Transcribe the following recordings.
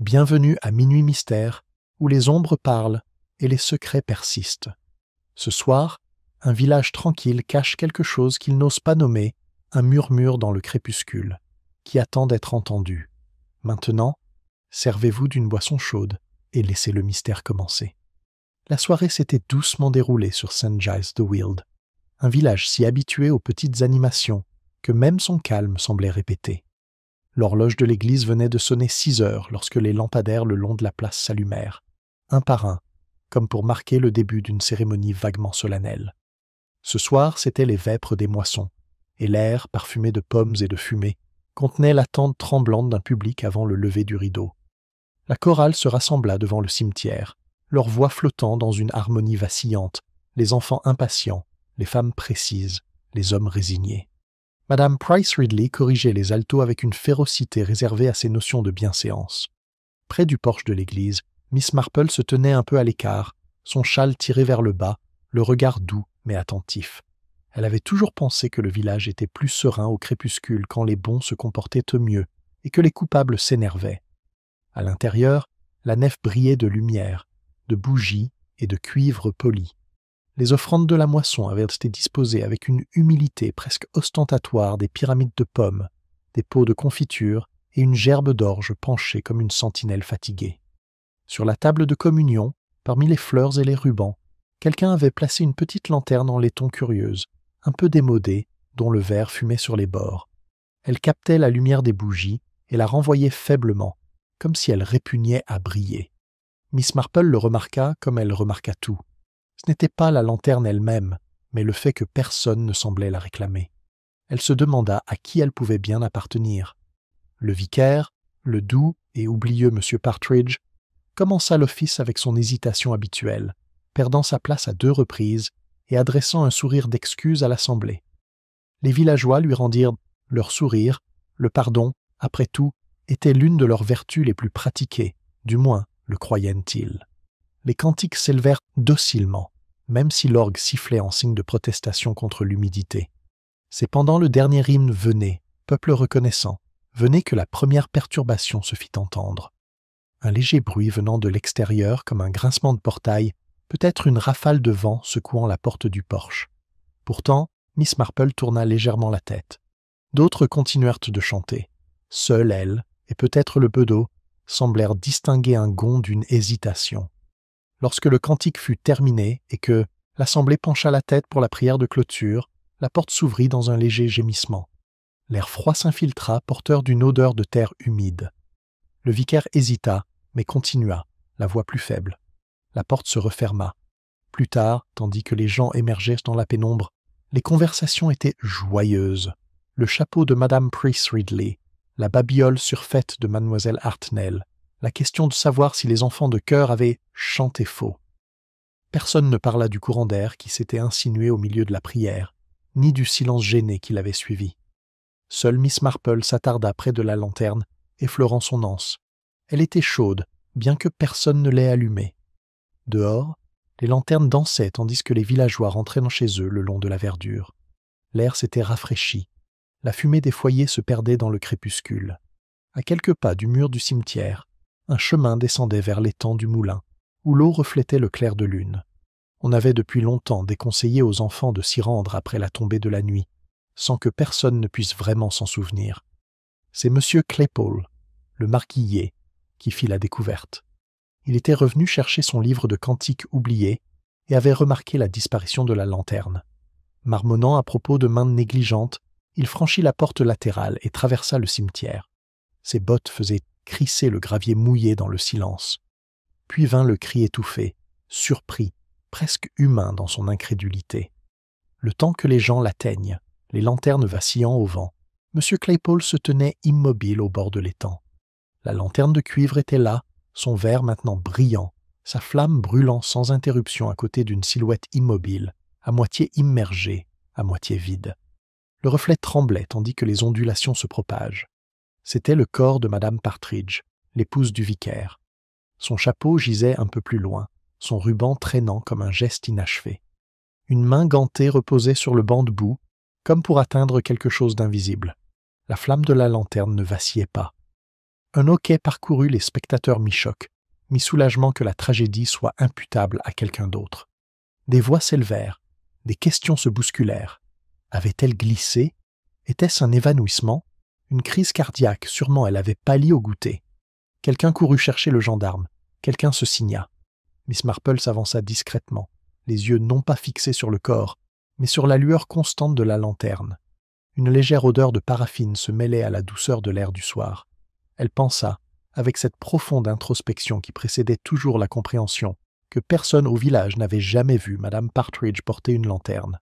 Bienvenue à Minuit Mystère, où les ombres parlent et les secrets persistent. Ce soir, un village tranquille cache quelque chose qu'il n'ose pas nommer un murmure dans le crépuscule, qui attend d'être entendu. Maintenant, servez-vous d'une boisson chaude et laissez le mystère commencer. La soirée s'était doucement déroulée sur St. Giles de Weald, un village si habitué aux petites animations que même son calme semblait répété. L'horloge de l'église venait de sonner 6 heures lorsque les lampadaires le long de la place s'allumèrent, un par un, comme pour marquer le début d'une cérémonie vaguement solennelle. Ce soir, c'étaient les vêpres des moissons, et l'air, parfumé de pommes et de fumée, contenait l'attente tremblante d'un public avant le lever du rideau. La chorale se rassembla devant le cimetière, leurs voix flottant dans une harmonie vacillante, les enfants impatients, les femmes précises, les hommes résignés. Madame Price Ridley corrigeait les altos avec une férocité réservée à ses notions de bienséance. Près du porche de l'église, Miss Marple se tenait un peu à l'écart, son châle tiré vers le bas, le regard doux mais attentif. Elle avait toujours pensé que le village était plus serein au crépuscule quand les bons se comportaient au mieux et que les coupables s'énervaient. À l'intérieur, la nef brillait de lumière, de bougies et de cuivre poli. Les offrandes de la moisson avaient été disposées avec une humilité presque ostentatoire des pyramides de pommes, des pots de confiture et une gerbe d'orge penchée comme une sentinelle fatiguée. Sur la table de communion, parmi les fleurs et les rubans, quelqu'un avait placé une petite lanterne en laiton curieuse, un peu démodée, dont le verre fumait sur les bords. Elle captait la lumière des bougies et la renvoyait faiblement, comme si elle répugnait à briller. Miss Marple le remarqua comme elle remarqua tout. Ce n'était pas la lanterne elle-même, mais le fait que personne ne semblait la réclamer. Elle se demanda à qui elle pouvait bien appartenir. Le vicaire, le doux et oublieux M. Partridge, commença l'office avec son hésitation habituelle, perdant sa place à 2 reprises et adressant un sourire d'excuse à l'assemblée. Les villageois lui rendirent leur sourire, le pardon, après tout, était l'une de leurs vertus les plus pratiquées, du moins le croyaient-ils. Les cantiques s'élevèrent docilement, même si l'orgue sifflait en signe de protestation contre l'humidité. C'est pendant le dernier hymne « Venez, peuple reconnaissant », venez que la première perturbation se fit entendre. Un léger bruit venant de l'extérieur comme un grincement de portail, peut-être une rafale de vent secouant la porte du porche. Pourtant, Miss Marple tourna légèrement la tête. D'autres continuèrent de chanter. Seule elle, et peut-être le bedeau, semblèrent distinguer un gond d'une hésitation. Lorsque le cantique fut terminé et que l'assemblée pencha la tête pour la prière de clôture, la porte s'ouvrit dans un léger gémissement. L'air froid s'infiltra, porteur d'une odeur de terre humide. Le vicaire hésita, mais continua, la voix plus faible. La porte se referma. Plus tard, tandis que les gens émergeaient dans la pénombre, les conversations étaient joyeuses. Le chapeau de Madame Price Ridley, la babiole surfaite de Mademoiselle Hartnell, la question de savoir si les enfants de chœur avaient chanté faux. Personne ne parla du courant d'air qui s'était insinué au milieu de la prière, ni du silence gêné qui l'avait suivi. Seule Miss Marple s'attarda près de la lanterne, effleurant son anse. Elle était chaude, bien que personne ne l'ait allumée. Dehors, les lanternes dansaient tandis que les villageois rentraient chez eux le long de la verdure. L'air s'était rafraîchi. La fumée des foyers se perdait dans le crépuscule. À quelques pas du mur du cimetière, un chemin descendait vers l'étang du moulin, où l'eau reflétait le clair de lune. On avait depuis longtemps déconseillé aux enfants de s'y rendre après la tombée de la nuit, sans que personne ne puisse vraiment s'en souvenir. C'est M. Claypole, le marquillier, qui fit la découverte. Il était revenu chercher son livre de cantiques oublié et avait remarqué la disparition de la lanterne. Marmonnant à propos de mains négligentes, il franchit la porte latérale et traversa le cimetière. Ses bottes faisaient crisser le gravier mouillé dans le silence. Puis vint le cri étouffé, surpris, presque humain dans son incrédulité. Le temps que les gens l'atteignent, les lanternes vacillant au vent, M. Claypole se tenait immobile au bord de l'étang. La lanterne de cuivre était là, son verre maintenant brillant, sa flamme brûlant sans interruption à côté d'une silhouette immobile, à moitié immergée, à moitié vide. Le reflet tremblait tandis que les ondulations se propagent. C'était le corps de Madame Partridge, l'épouse du vicaire. Son chapeau gisait un peu plus loin, son ruban traînant comme un geste inachevé. Une main gantée reposait sur le banc de boue, comme pour atteindre quelque chose d'invisible. La flamme de la lanterne ne vacillait pas. Un hoquet parcourut les spectateurs mi-choc, mi-soulagement que la tragédie soit imputable à quelqu'un d'autre. Des voix s'élevèrent, des questions se bousculèrent. Avait-elle glissé? Était-ce un évanouissement? Une crise cardiaque, sûrement elle avait pâli au goûter. Quelqu'un courut chercher le gendarme, quelqu'un se signa. Miss Marple s'avança discrètement, les yeux non pas fixés sur le corps, mais sur la lueur constante de la lanterne. Une légère odeur de paraffine se mêlait à la douceur de l'air du soir. Elle pensa, avec cette profonde introspection qui précédait toujours la compréhension, que personne au village n'avait jamais vu Madame Partridge porter une lanterne.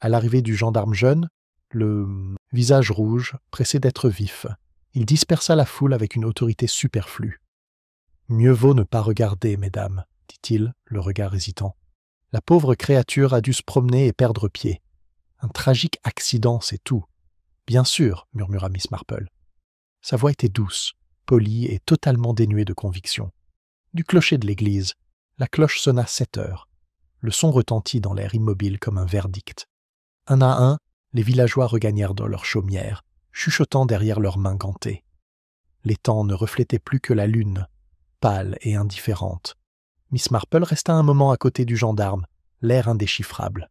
À l'arrivée du gendarme jeune, le visage rouge pressait d'être vif. Il dispersa la foule avec une autorité superflue. « Mieux vaut ne pas regarder, mesdames, » dit-il, le regard hésitant. « La pauvre créature a dû se promener et perdre pied. Un tragique accident, c'est tout. »« Bien sûr, » murmura Miss Marple. Sa voix était douce, polie et totalement dénuée de conviction. Du clocher de l'église, la cloche sonna 7 heures. Le son retentit dans l'air immobile comme un verdict. Un à un, les villageois regagnèrent dans leurs chaumières, chuchotant derrière leurs mains gantées. L'étang ne reflétait plus que la lune, pâle et indifférente. Miss Marple resta un moment à côté du gendarme, l'air indéchiffrable.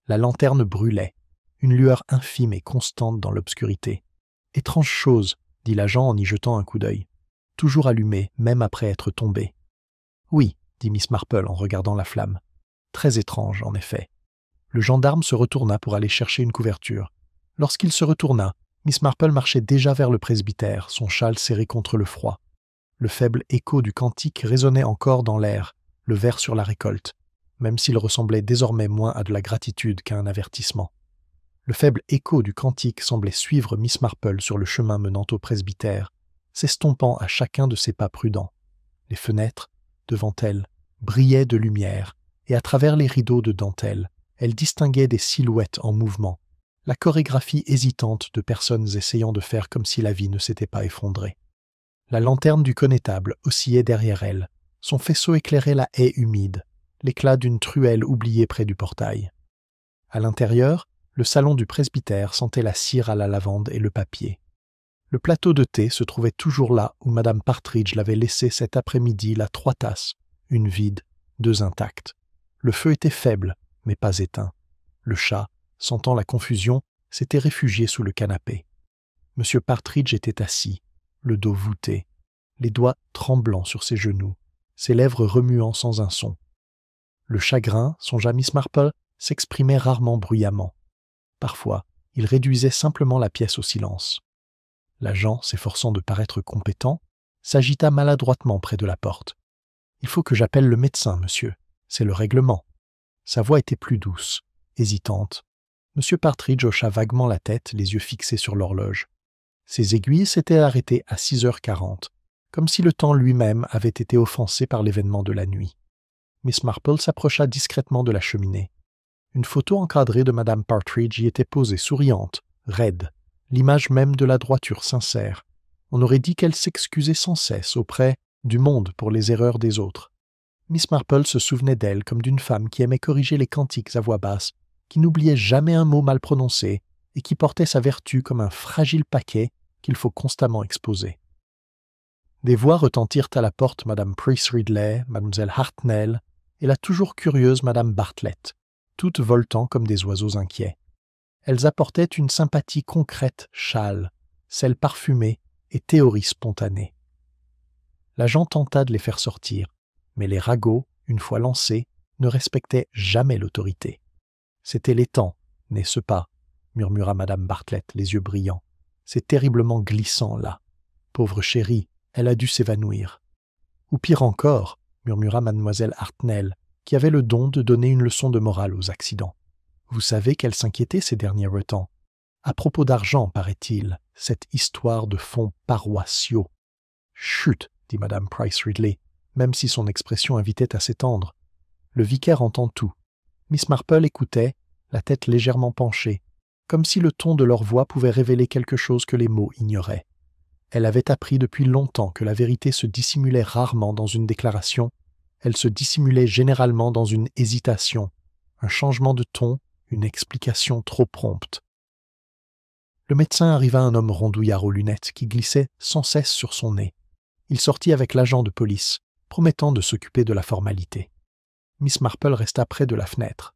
La lanterne brûlait, une lueur infime et constante dans l'obscurité. « Étrange chose !» dit l'agent en y jetant un coup d'œil. « Toujours allumée, même après être tombée. »« Oui, » dit Miss Marple en regardant la flamme. « Très étrange, en effet. » Le gendarme se retourna pour aller chercher une couverture. Lorsqu'il se retourna, Miss Marple marchait déjà vers le presbytère, son châle serré contre le froid. Le faible écho du cantique résonnait encore dans l'air, le vers sur la récolte, même s'il ressemblait désormais moins à de la gratitude qu'à un avertissement. Le faible écho du cantique semblait suivre Miss Marple sur le chemin menant au presbytère, s'estompant à chacun de ses pas prudents. Les fenêtres, devant elle, brillaient de lumière, et à travers les rideaux de dentelle, elle distinguait des silhouettes en mouvement, la chorégraphie hésitante de personnes essayant de faire comme si la vie ne s'était pas effondrée. La lanterne du connétable oscillait derrière elle, son faisceau éclairait la haie humide, l'éclat d'une truelle oubliée près du portail. À l'intérieur, le salon du presbytère sentait la cire à la lavande et le papier. Le plateau de thé se trouvait toujours là où Madame Partridge l'avait laissé cet après-midi, la 3 tasses, une vide, 2 intactes. Le feu était faible, mais pas éteint. Le chat, sentant la confusion, s'était réfugié sous le canapé. M. Partridge était assis, le dos voûté, les doigts tremblants sur ses genoux, ses lèvres remuant sans un son. Le chagrin, songea Miss Marple, s'exprimait rarement bruyamment. Parfois, il réduisait simplement la pièce au silence. L'agent, s'efforçant de paraître compétent, s'agita maladroitement près de la porte. « Il faut que j'appelle le médecin, monsieur. C'est le règlement. » Sa voix était plus douce, hésitante. M. Partridge hocha vaguement la tête, les yeux fixés sur l'horloge. Ses aiguilles s'étaient arrêtées à 6h40, comme si le temps lui-même avait été offensé par l'événement de la nuit. Miss Marple s'approcha discrètement de la cheminée. Une photo encadrée de Madame Partridge y était posée, souriante, raide, l'image même de la droiture sincère. On aurait dit qu'elle s'excusait sans cesse auprès du monde pour les erreurs des autres. Miss Marple se souvenait d'elle comme d'une femme qui aimait corriger les cantiques à voix basse, qui n'oubliait jamais un mot mal prononcé et qui portait sa vertu comme un fragile paquet qu'il faut constamment exposer. Des voix retentirent à la porte Madame Price Ridley, Mademoiselle Hartnell et la toujours curieuse Madame Bartlett, toutes voltant comme des oiseaux inquiets. Elles apportaient une sympathie concrète, châle, celle parfumée et théorie spontanée. L'agent tenta de les faire sortir, mais les ragots, une fois lancés, ne respectaient jamais l'autorité. « C'était l'étang, n'est-ce pas ?» murmura Madame Bartlett, les yeux brillants. « C'est terriblement glissant, là. Pauvre chérie, elle a dû s'évanouir. » « Ou pire encore, » murmura Mademoiselle Hartnell, qui avait le don de donner une leçon de morale aux accidents. « Vous savez qu'elle s'inquiétait ces derniers temps. À propos d'argent, paraît-il, cette histoire de fonds paroissiaux. »« Chut !» dit Madame Price Ridley, même si son expression invitait à s'étendre. Le vicaire entend tout. Miss Marple écoutait, la tête légèrement penchée, comme si le ton de leur voix pouvait révéler quelque chose que les mots ignoraient. Elle avait appris depuis longtemps que la vérité se dissimulait rarement dans une déclaration, elle se dissimulait généralement dans une hésitation, un changement de ton, une explication trop prompte. Le médecin arriva un homme rondouillard aux lunettes qui glissait sans cesse sur son nez, Il sortit avec l'agent de police, promettant de s'occuper de la formalité. Miss Marple resta près de la fenêtre.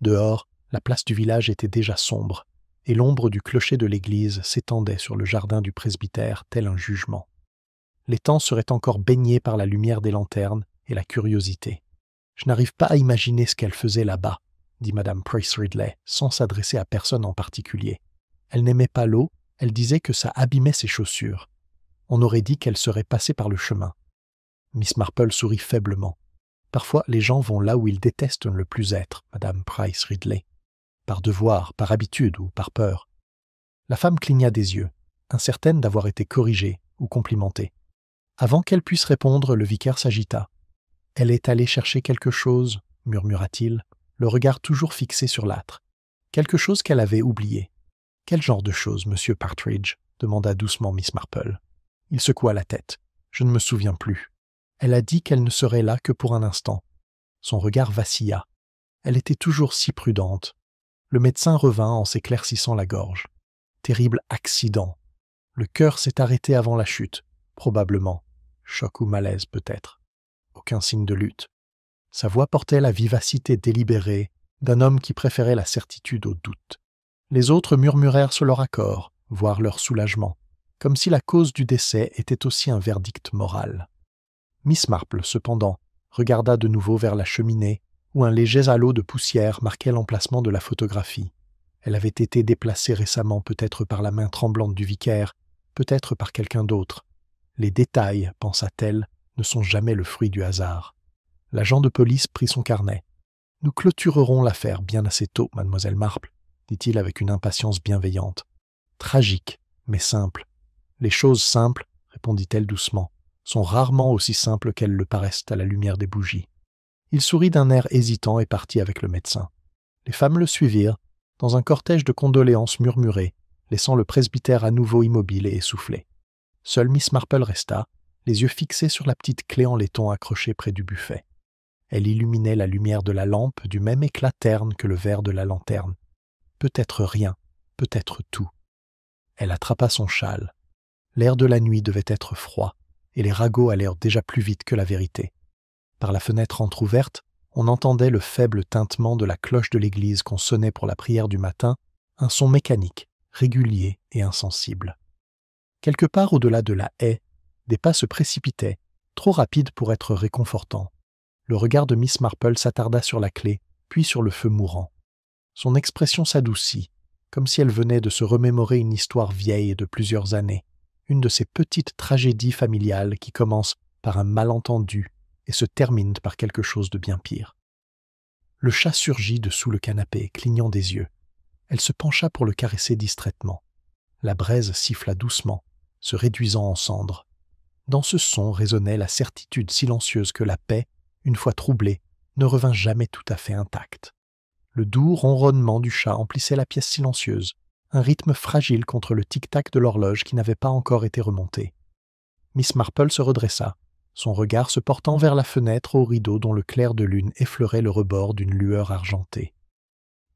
Dehors, la place du village était déjà sombre, et l'ombre du clocher de l'église s'étendait sur le jardin du presbytère tel un jugement. L'étang serait encore baigné par la lumière des lanternes et la curiosité. « Je n'arrive pas à imaginer ce qu'elle faisait là-bas, » dit Madame Price Ridley, sans s'adresser à personne en particulier. Elle n'aimait pas l'eau, elle disait que ça abîmait ses chaussures. On aurait dit qu'elle serait passée par le chemin. Miss Marple sourit faiblement. Parfois, les gens vont là où ils détestent ne le plus être, Madame Price Ridley. Par devoir, par habitude ou par peur. La femme cligna des yeux, incertaine d'avoir été corrigée ou complimentée. Avant qu'elle puisse répondre, le vicaire s'agita. « Elle est allée chercher quelque chose, » murmura-t-il, le regard toujours fixé sur l'âtre. Quelque chose qu'elle avait oublié. « Quel genre de chose, monsieur Partridge ?» demanda doucement Miss Marple. Il secoua la tête. « Je ne me souviens plus. Elle a dit qu'elle ne serait là que pour un instant. » Son regard vacilla. Elle était toujours si prudente. Le médecin revint en s'éclaircissant la gorge. Terrible accident. Le cœur s'est arrêté avant la chute, probablement. Choc ou malaise peut-être. Aucun signe de lutte. Sa voix portait la vivacité délibérée d'un homme qui préférait la certitude au doute. Les autres murmurèrent sur leur accord, voire leur soulagement, comme si la cause du décès était aussi un verdict moral. Miss Marple, cependant, regarda de nouveau vers la cheminée, où un léger halo de poussière marquait l'emplacement de la photographie. Elle avait été déplacée récemment peut-être par la main tremblante du vicaire, peut-être par quelqu'un d'autre. Les détails, pensa-t-elle, ne sont jamais le fruit du hasard. L'agent de police prit son carnet. « Nous clôturerons l'affaire bien assez tôt, mademoiselle Marple, » dit-il avec une impatience bienveillante. « Tragique, mais simple. Les choses simples, répondit-elle doucement, sont rarement aussi simples qu'elles le paraissent à la lumière des bougies. » Il sourit d'un air hésitant et partit avec le médecin. Les femmes le suivirent, dans un cortège de condoléances murmurées, laissant le presbytère à nouveau immobile et essoufflé. Seule Miss Marple resta, les yeux fixés sur la petite clé en laiton accrochée près du buffet. Elle illuminait la lumière de la lampe du même éclat terne que le verre de la lanterne. Peut-être rien, peut-être tout. Elle attrapa son châle. L'air de la nuit devait être froid, et les ragots allèrent déjà plus vite que la vérité. Par la fenêtre entr'ouverte, on entendait le faible tintement de la cloche de l'église qu'on sonnait pour la prière du matin, un son mécanique, régulier et insensible. Quelque part au-delà de la haie, des pas se précipitaient, trop rapides pour être réconfortants. Le regard de Miss Marple s'attarda sur la clé, puis sur le feu mourant. Son expression s'adoucit, comme si elle venait de se remémorer une histoire vieille de plusieurs années, une de ces petites tragédies familiales qui commencent par un malentendu et se terminent par quelque chose de bien pire. Le chat surgit de sous le canapé, clignant des yeux. Elle se pencha pour le caresser distraitement. La braise siffla doucement, se réduisant en cendres. Dans ce son résonnait la certitude silencieuse que la paix, une fois troublée, ne revint jamais tout à fait intacte. Le doux ronronnement du chat emplissait la pièce silencieuse, un rythme fragile contre le tic-tac de l'horloge qui n'avait pas encore été remonté. Miss Marple se redressa, son regard se portant vers la fenêtre aux rideaux dont le clair de lune effleurait le rebord d'une lueur argentée.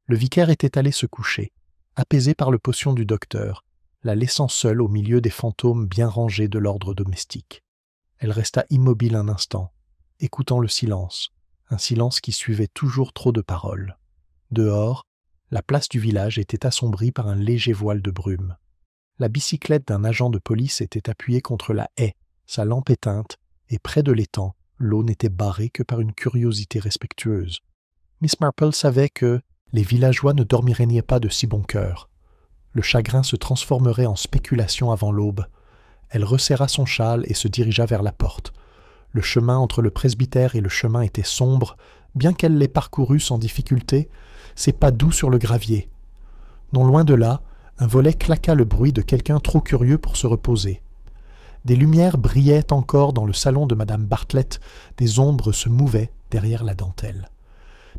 Le vicaire était allé se coucher, apaisé par le potion du docteur, la laissant seule au milieu des fantômes bien rangés de l'ordre domestique. Elle resta immobile un instant, écoutant le silence, un silence qui suivait toujours trop de paroles. Dehors, la place du village était assombrie par un léger voile de brume. La bicyclette d'un agent de police était appuyée contre la haie, sa lampe éteinte, et près de l'étang, l'eau n'était barrée que par une curiosité respectueuse. Miss Marple savait que les villageois ne dormiraient pas de si bon cœur. Le chagrin se transformerait en spéculation avant l'aube. Elle resserra son châle et se dirigea vers la porte. Le chemin entre le presbytère et le chemin était sombre, bien qu'elle l'ait parcouru sans difficulté, ses pas doux sur le gravier. Non loin de là, un volet claqua le bruit de quelqu'un trop curieux pour se reposer. Des lumières brillaient encore dans le salon de Madame Bartlett, des ombres se mouvaient derrière la dentelle.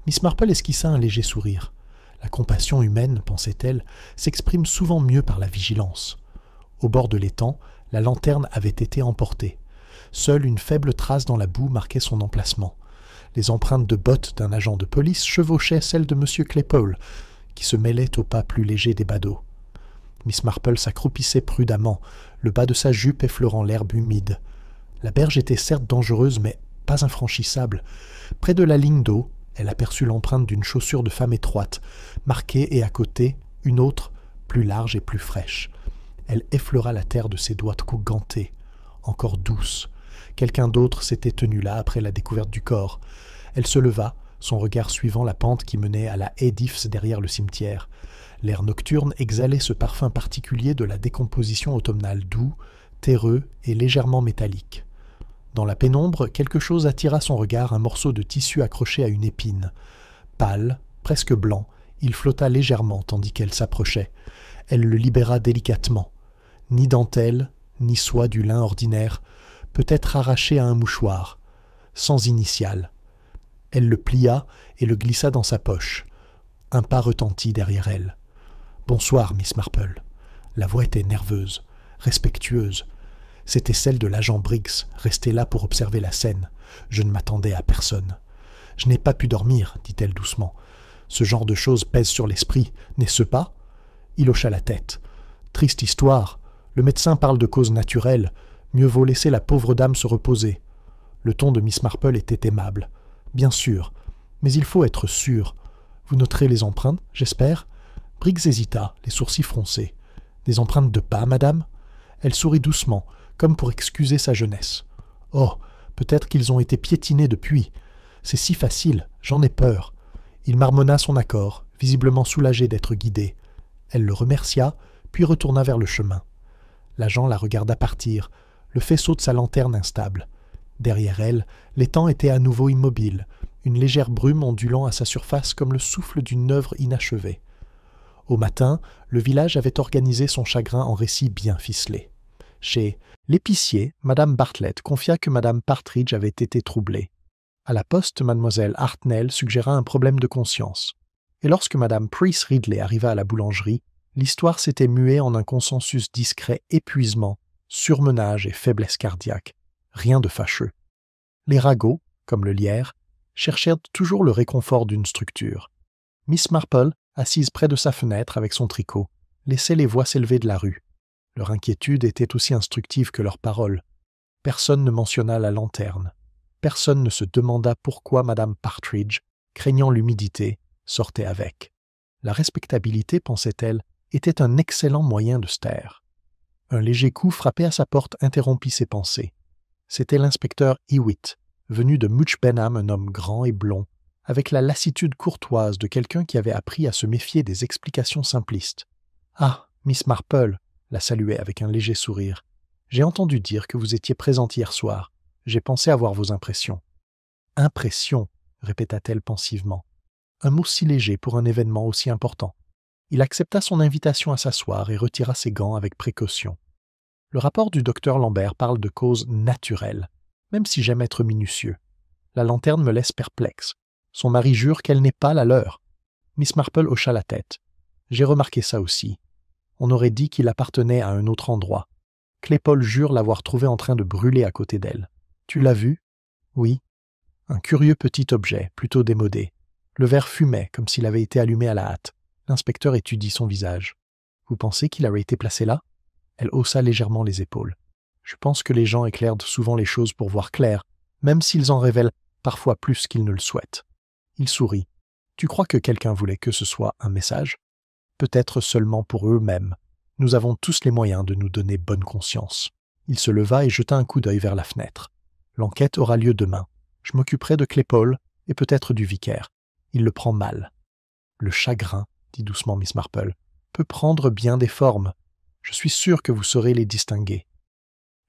Miss Marple esquissa un léger sourire. La compassion humaine, pensait-elle, s'exprime souvent mieux par la vigilance. Au bord de l'étang, la lanterne avait été emportée. Seule une faible trace dans la boue marquait son emplacement. Les empreintes de bottes d'un agent de police chevauchaient celles de M. Claypole, qui se mêlaient au pas plus léger des badauds. Miss Marple s'accroupissait prudemment, le bas de sa jupe effleurant l'herbe humide. La berge était certes dangereuse, mais pas infranchissable. Près de la ligne d'eau, elle aperçut l'empreinte d'une chaussure de femme étroite, marquée, et à côté, une autre, plus large et plus fraîche. Elle effleura la terre de ses doigts gantés, encore douce. Quelqu'un d'autre s'était tenu là après la découverte du corps. Elle se leva, son regard suivant la pente qui menait à la haie d'ifs derrière le cimetière. L'air nocturne exhalait ce parfum particulier de la décomposition automnale doux, terreux et légèrement métallique. Dans la pénombre, quelque chose attira son regard, un morceau de tissu accroché à une épine. Pâle, presque blanc, il flotta légèrement tandis qu'elle s'approchait. Elle le libéra délicatement. Ni dentelle, ni soie du lin ordinaire, peut-être arraché à un mouchoir, sans initiale. Elle le plia et le glissa dans sa poche. Un pas retentit derrière elle. « Bonsoir, Miss Marple. » La voix était nerveuse, respectueuse. C'était celle de l'agent Briggs, resté là pour observer la scène. Je ne m'attendais à personne. « Je n'ai pas pu dormir, dit-elle doucement. Ce genre de choses pèse sur l'esprit, n'est-ce pas ?» Il hocha la tête. « Triste histoire. Le médecin parle de causes naturelles. Mieux vaut laisser la pauvre dame se reposer. » Le ton de Miss Marple était aimable. « Bien sûr. Mais il faut être sûr. Vous noterez les empreintes, j'espère ?» Briggs hésita, les sourcils froncés. « Des empreintes de pas, madame ?» Elle sourit doucement, comme pour excuser sa jeunesse. « Oh, peut-être qu'ils ont été piétinés depuis. C'est si facile, j'en ai peur. » Il marmonna son accord, visiblement soulagé d'être guidé. Elle le remercia, puis retourna vers le chemin. L'agent la regarda partir, le faisceau de sa lanterne instable. Derrière elle, l'étang était à nouveau immobile, une légère brume ondulant à sa surface comme le souffle d'une œuvre inachevée. Au matin, le village avait organisé son chagrin en récits bien ficelés. Chez l'épicier, Madame Bartlett confia que Madame Partridge avait été troublée. À la poste, Mademoiselle Hartnell suggéra un problème de conscience. Et lorsque Madame Price Ridley arriva à la boulangerie, l'histoire s'était muée en un consensus discret épuisement, surmenage et faiblesse cardiaque. Rien de fâcheux. Les ragots, comme le lierre, cherchèrent toujours le réconfort d'une structure. Miss Marple, assise près de sa fenêtre avec son tricot, laissait les voix s'élever de la rue. Leur inquiétude était aussi instructive que leurs paroles. Personne ne mentionna la lanterne. Personne ne se demanda pourquoi Madame Partridge, craignant l'humidité, sortait avec. La respectabilité, pensait-elle, était un excellent moyen de se taire. Un léger coup frappé à sa porte interrompit ses pensées. C'était l'inspecteur Hewitt, venu de Much Benham, un homme grand et blond, avec la lassitude courtoise de quelqu'un qui avait appris à se méfier des explications simplistes. « Ah, Miss Marple !» la saluait avec un léger sourire. « J'ai entendu dire que vous étiez présente hier soir. J'ai pensé avoir vos impressions. »« Impressions » répéta-t-elle pensivement. Un mot si léger pour un événement aussi important. Il accepta son invitation à s'asseoir et retira ses gants avec précaution. Le rapport du docteur Lambert parle de causes naturelles, même si j'aime être minutieux. La lanterne me laisse perplexe. Son mari jure qu'elle n'est pas la leur. Miss Marple hocha la tête. J'ai remarqué ça aussi. On aurait dit qu'il appartenait à un autre endroit. Claypole jure l'avoir trouvé en train de brûler à côté d'elle. Tu l'as vu ? Oui. Un curieux petit objet, plutôt démodé. Le verre fumait, comme s'il avait été allumé à la hâte. L'inspecteur étudie son visage. Vous pensez qu'il avait été placé là ? Elle haussa légèrement les épaules. Je pense que les gens éclairent souvent les choses pour voir clair, même s'ils en révèlent parfois plus qu'ils ne le souhaitent. Il sourit. Tu crois que quelqu'un voulait que ce soit un message ? Peut-être seulement pour eux-mêmes. Nous avons tous les moyens de nous donner bonne conscience. Il se leva et jeta un coup d'œil vers la fenêtre. L'enquête aura lieu demain. Je m'occuperai de Claypole et peut-être du vicaire. Il le prend mal. Le chagrin, dit doucement Miss Marple, peut prendre bien des formes. Je suis sûr que vous saurez les distinguer.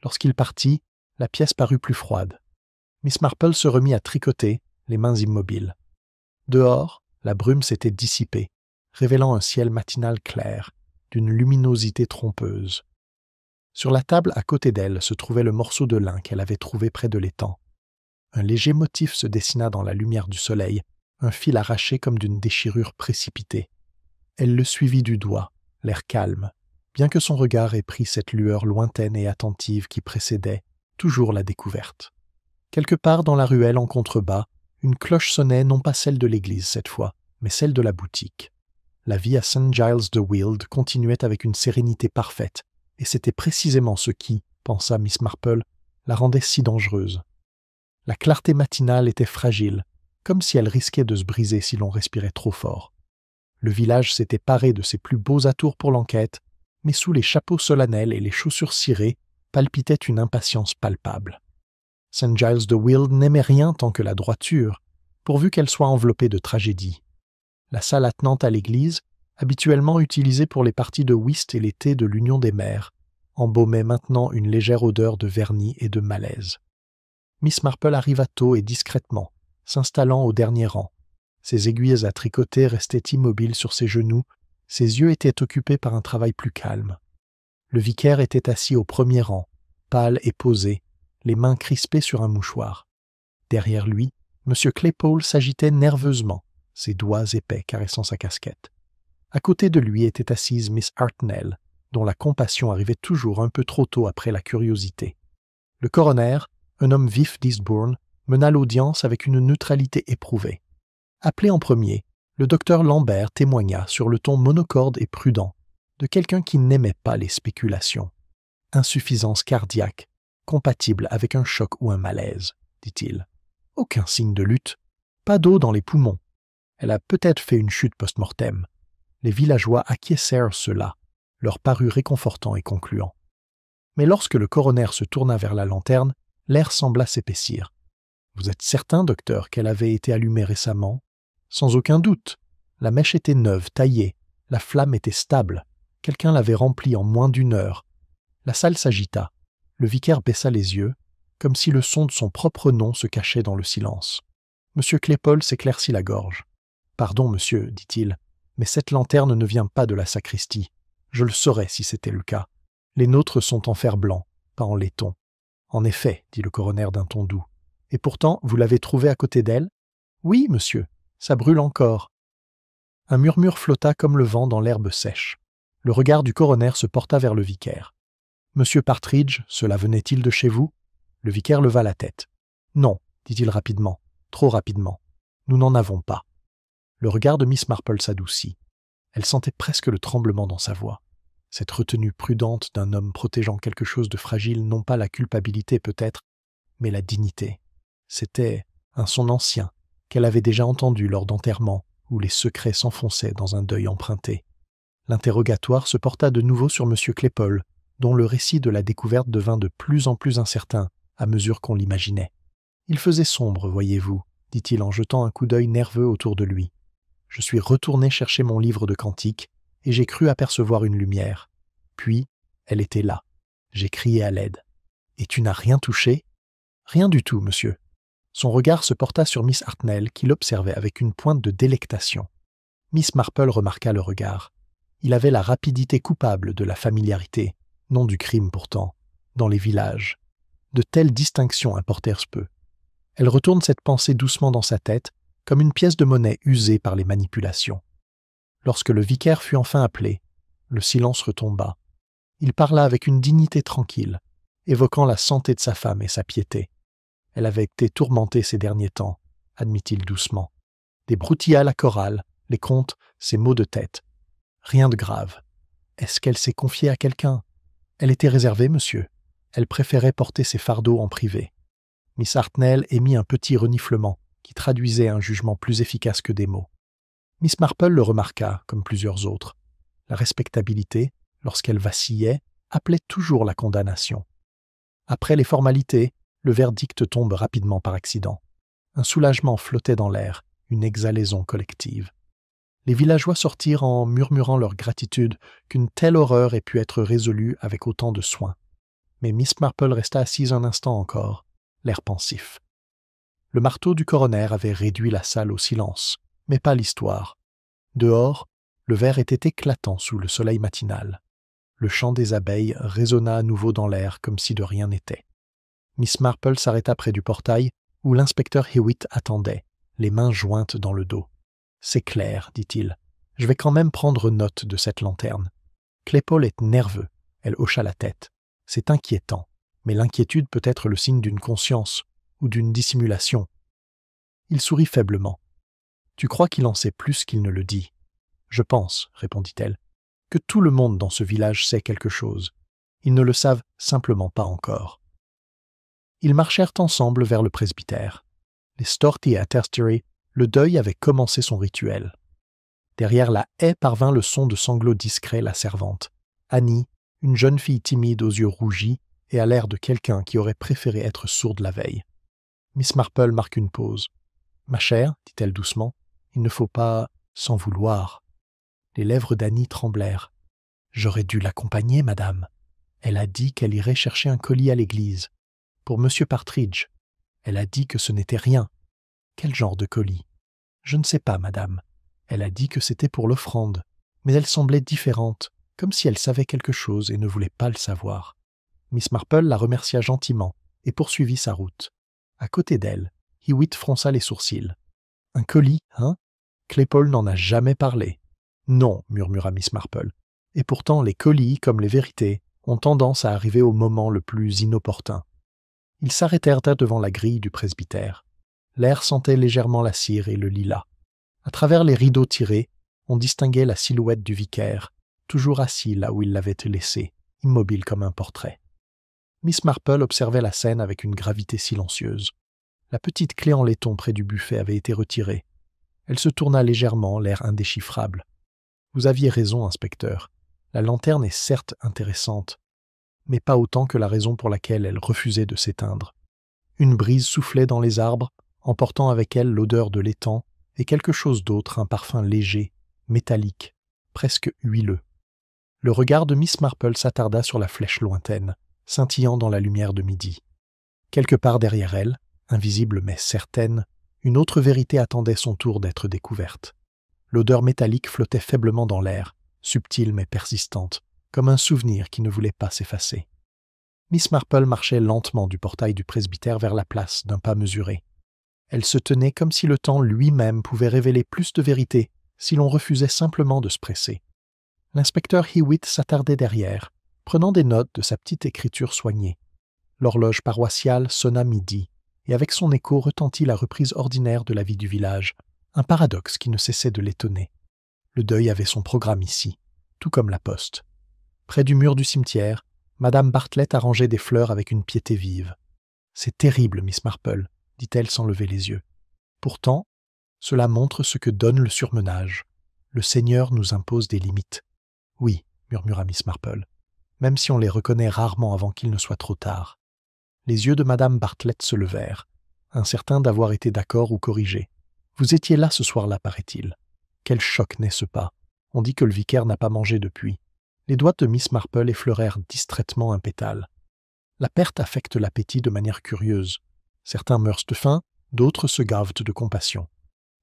Lorsqu'il partit, la pièce parut plus froide. Miss Marple se remit à tricoter, les mains immobiles. Dehors, la brume s'était dissipée, révélant un ciel matinal clair, d'une luminosité trompeuse. Sur la table à côté d'elle se trouvait le morceau de lin qu'elle avait trouvé près de l'étang. Un léger motif se dessina dans la lumière du soleil, un fil arraché comme d'une déchirure précipitée. Elle le suivit du doigt, l'air calme, bien que son regard ait pris cette lueur lointaine et attentive qui précédait toujours la découverte. Quelque part dans la ruelle en contrebas, une cloche sonnait non pas celle de l'église cette fois, mais celle de la boutique. La vie à St. Giles de Weald continuait avec une sérénité parfaite, et c'était précisément ce qui, pensa Miss Marple, la rendait si dangereuse. La clarté matinale était fragile, comme si elle risquait de se briser si l'on respirait trop fort. Le village s'était paré de ses plus beaux atours pour l'enquête, mais sous les chapeaux solennels et les chaussures cirées palpitait une impatience palpable. St. Giles de Wilde n'aimait rien tant que la droiture, pourvu qu'elle soit enveloppée de tragédie. La salle attenante à l'église, habituellement utilisée pour les parties de whist et les thés de l'Union des mères, embaumait maintenant une légère odeur de vernis et de malaise. Miss Marple arriva tôt et discrètement, s'installant au dernier rang. Ses aiguilles à tricoter restaient immobiles sur ses genoux, ses yeux étaient occupés par un travail plus calme. Le vicaire était assis au premier rang, pâle et posé, les mains crispées sur un mouchoir. Derrière lui, M. Claypole s'agitait nerveusement, ses doigts épais caressant sa casquette. À côté de lui était assise Miss Hartnell, dont la compassion arrivait toujours un peu trop tôt après la curiosité. Le coroner, un homme vif d'Eastbourne, mena l'audience avec une neutralité éprouvée. Appelé en premier, le docteur Lambert témoigna sur le ton monocorde et prudent de quelqu'un qui n'aimait pas les spéculations. « Insuffisance cardiaque, compatible avec un choc ou un malaise, dit-il. Aucun signe de lutte, pas d'eau dans les poumons. Elle a peut-être fait une chute post-mortem. » Les villageois acquiescèrent cela, leur parut réconfortant et concluant. Mais lorsque le coroner se tourna vers la lanterne, l'air sembla s'épaissir. « Vous êtes certain, docteur, qu'elle avait été allumée récemment ? » « Sans aucun doute. La mèche était neuve, taillée. La flamme était stable. Quelqu'un l'avait remplie en moins d'une heure. » La salle s'agita. Le vicaire baissa les yeux, comme si le son de son propre nom se cachait dans le silence. M. Claypole s'éclaircit la gorge. « Pardon, monsieur, dit-il, mais cette lanterne ne vient pas de la sacristie. Je le saurais si c'était le cas. Les nôtres sont en fer blanc, pas en laiton. »« En effet, dit le coroner d'un ton doux. Et pourtant, vous l'avez trouvée à côté d'elle ? » ?»« Oui, monsieur. Ça brûle encore. » Un murmure flotta comme le vent dans l'herbe sèche. Le regard du coroner se porta vers le vicaire. « Monsieur Partridge, cela venait-il de chez vous ?» Le vicaire leva la tête. « Non, dit-il rapidement, trop rapidement. Nous n'en avons pas. » Le regard de Miss Marple s'adoucit. Elle sentait presque le tremblement dans sa voix. Cette retenue prudente d'un homme protégeant quelque chose de fragile, non pas la culpabilité peut-être, mais la dignité. C'était un son ancien, qu'elle avait déjà entendu lors d'enterrements où les secrets s'enfonçaient dans un deuil emprunté. L'interrogatoire se porta de nouveau sur M. Claypole, dont le récit de la découverte devint de plus en plus incertain à mesure qu'on l'imaginait. « Il faisait sombre, voyez-vous, dit-il en jetant un coup d'œil nerveux autour de lui. Je suis retourné chercher mon livre de cantiques et j'ai cru apercevoir une lumière. Puis, elle était là. J'ai crié à l'aide. Et tu n'as rien touché ? Rien du tout, monsieur. » Son regard se porta sur Miss Hartnell, qui l'observait avec une pointe de délectation. Miss Marple remarqua le regard. Il avait la rapidité coupable de la familiarité, non du crime pourtant, dans les villages. De telles distinctions importèrent peu. Elle retourne cette pensée doucement dans sa tête, comme une pièce de monnaie usée par les manipulations. Lorsque le vicaire fut enfin appelé, le silence retomba. Il parla avec une dignité tranquille, évoquant la santé de sa femme et sa piété. Elle avait été tourmentée ces derniers temps, admit-il doucement. Des broutillas à la chorale, les contes, ses maux de tête. Rien de grave. Est-ce qu'elle s'est confiée à quelqu'un ? Elle était réservée, monsieur. Elle préférait porter ses fardeaux en privé. Miss Hartnell émit un petit reniflement qui traduisait un jugement plus efficace que des mots. Miss Marple le remarqua, comme plusieurs autres. La respectabilité, lorsqu'elle vacillait, appelait toujours la condamnation. Après les formalités, le verdict tombe rapidement par accident. Un soulagement flottait dans l'air, une exhalaison collective. Les villageois sortirent en murmurant leur gratitude qu'une telle horreur ait pu être résolue avec autant de soin. Mais Miss Marple resta assise un instant encore, l'air pensif. Le marteau du coroner avait réduit la salle au silence, mais pas l'histoire. Dehors, le verre était éclatant sous le soleil matinal. Le chant des abeilles résonna à nouveau dans l'air comme si de rien n'était. Miss Marple s'arrêta près du portail où l'inspecteur Hewitt attendait, les mains jointes dans le dos. « C'est clair, dit-il. Je vais quand même prendre note de cette lanterne. Claypole est nerveux. » Elle hocha la tête. « C'est inquiétant, mais l'inquiétude peut être le signe d'une conscience ou d'une dissimulation. » Il sourit faiblement. « Tu crois qu'il en sait plus qu'il ne le dit ? » « Je pense, répondit-elle, que tout le monde dans ce village sait quelque chose. Ils ne le savent simplement pas encore. Ils marchèrent ensemble vers le presbytère. Les storti à testeri, le deuil avait commencé son rituel. Derrière la haie parvint le son de sanglots discrets la servante. Annie, une jeune fille timide aux yeux rougis et à l'air de quelqu'un qui aurait préféré être sourde la veille. Miss Marple marque une pause. « Ma chère, dit-elle doucement, il ne faut pas s'en vouloir. » Les lèvres d'Annie tremblèrent. « J'aurais dû l'accompagner, madame. Elle a dit qu'elle irait chercher un colis à l'église. Pour Monsieur Partridge. Elle a dit que ce n'était rien. Quel genre de colis? Je ne sais pas, madame. Elle a dit que c'était pour l'offrande, mais elle semblait différente, comme si elle savait quelque chose et ne voulait pas le savoir. » Miss Marple la remercia gentiment et poursuivit sa route. À côté d'elle, Hewitt fronça les sourcils. « Un colis, hein? Claypole n'en a jamais parlé. »« Non, » murmura Miss Marple. « Et pourtant, les colis, comme les vérités, ont tendance à arriver au moment le plus inopportun. » Ils s'arrêtèrent devant la grille du presbytère. L'air sentait légèrement la cire et le lilas. À travers les rideaux tirés, on distinguait la silhouette du vicaire, toujours assis là où il l'avait laissé, immobile comme un portrait. Miss Marple observait la scène avec une gravité silencieuse. La petite clé en laiton près du buffet avait été retirée. Elle se tourna légèrement, l'air indéchiffrable. « Vous aviez raison, inspecteur. La lanterne est certes intéressante, mais pas autant que la raison pour laquelle elle refusait de s'éteindre. Une brise soufflait dans les arbres, emportant avec elle l'odeur de l'étang et quelque chose d'autre, un parfum léger, métallique, presque huileux. Le regard de Miss Marple s'attarda sur la flèche lointaine, scintillant dans la lumière de midi. Quelque part derrière elle, invisible mais certaine, une autre vérité attendait son tour d'être découverte. L'odeur métallique flottait faiblement dans l'air, subtile mais persistante, comme un souvenir qui ne voulait pas s'effacer. Miss Marple marchait lentement du portail du presbytère vers la place, d'un pas mesuré. Elle se tenait comme si le temps lui-même pouvait révéler plus de vérité si l'on refusait simplement de se presser. L'inspecteur Hewitt s'attardait derrière, prenant des notes de sa petite écriture soignée. L'horloge paroissiale sonna midi, et avec son écho retentit la reprise ordinaire de la vie du village, un paradoxe qui ne cessait de l'étonner. Le deuil avait son programme ici, tout comme la poste. Près du mur du cimetière, Madame Bartlett arrangeait des fleurs avec une piété vive. « C'est terrible, Miss Marple, » dit-elle sans lever les yeux. « Pourtant, cela montre ce que donne le surmenage. Le Seigneur nous impose des limites. »« Oui, » murmura Miss Marple, « même si on les reconnaît rarement avant qu'il ne soit trop tard. » Les yeux de Madame Bartlett se levèrent, incertains d'avoir été d'accord ou corrigés. « Vous étiez là ce soir-là, paraît-il. Quel choc, n'est-ce pas? On dit que le vicaire n'a pas mangé depuis. » Les doigts de Miss Marple effleurèrent distraitement un pétale. La perte affecte l'appétit de manière curieuse. Certains meurent de faim, d'autres se gavent de compassion.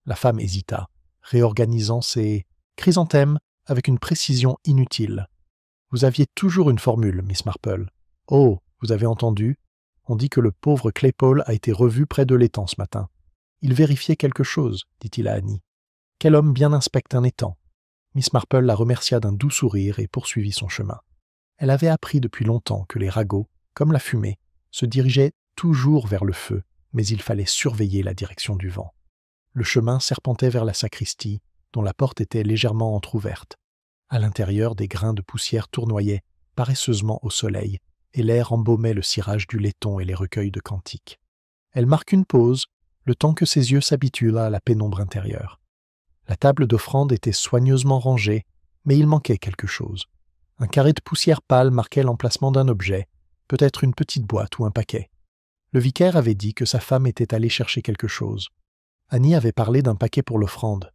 La femme hésita, réorganisant ses chrysanthèmes avec une précision inutile. « Vous aviez toujours une formule, Miss Marple. Oh, vous avez entendu? On dit que le pauvre Claypole a été revu près de l'étang ce matin. Il vérifiait quelque chose, dit-il à Annie. Quel homme bien inspecte un étang? » Miss Marple la remercia d'un doux sourire et poursuivit son chemin. Elle avait appris depuis longtemps que les ragots, comme la fumée, se dirigeaient toujours vers le feu, mais il fallait surveiller la direction du vent. Le chemin serpentait vers la sacristie, dont la porte était légèrement entr'ouverte. À l'intérieur, des grains de poussière tournoyaient paresseusement au soleil, et l'air embaumait le cirage du laiton et les recueils de cantiques. Elle marque une pause, le temps que ses yeux s'habituent à la pénombre intérieure. La table d'offrande était soigneusement rangée, mais il manquait quelque chose. Un carré de poussière pâle marquait l'emplacement d'un objet, peut-être une petite boîte ou un paquet. Le vicaire avait dit que sa femme était allée chercher quelque chose. Annie avait parlé d'un paquet pour l'offrande.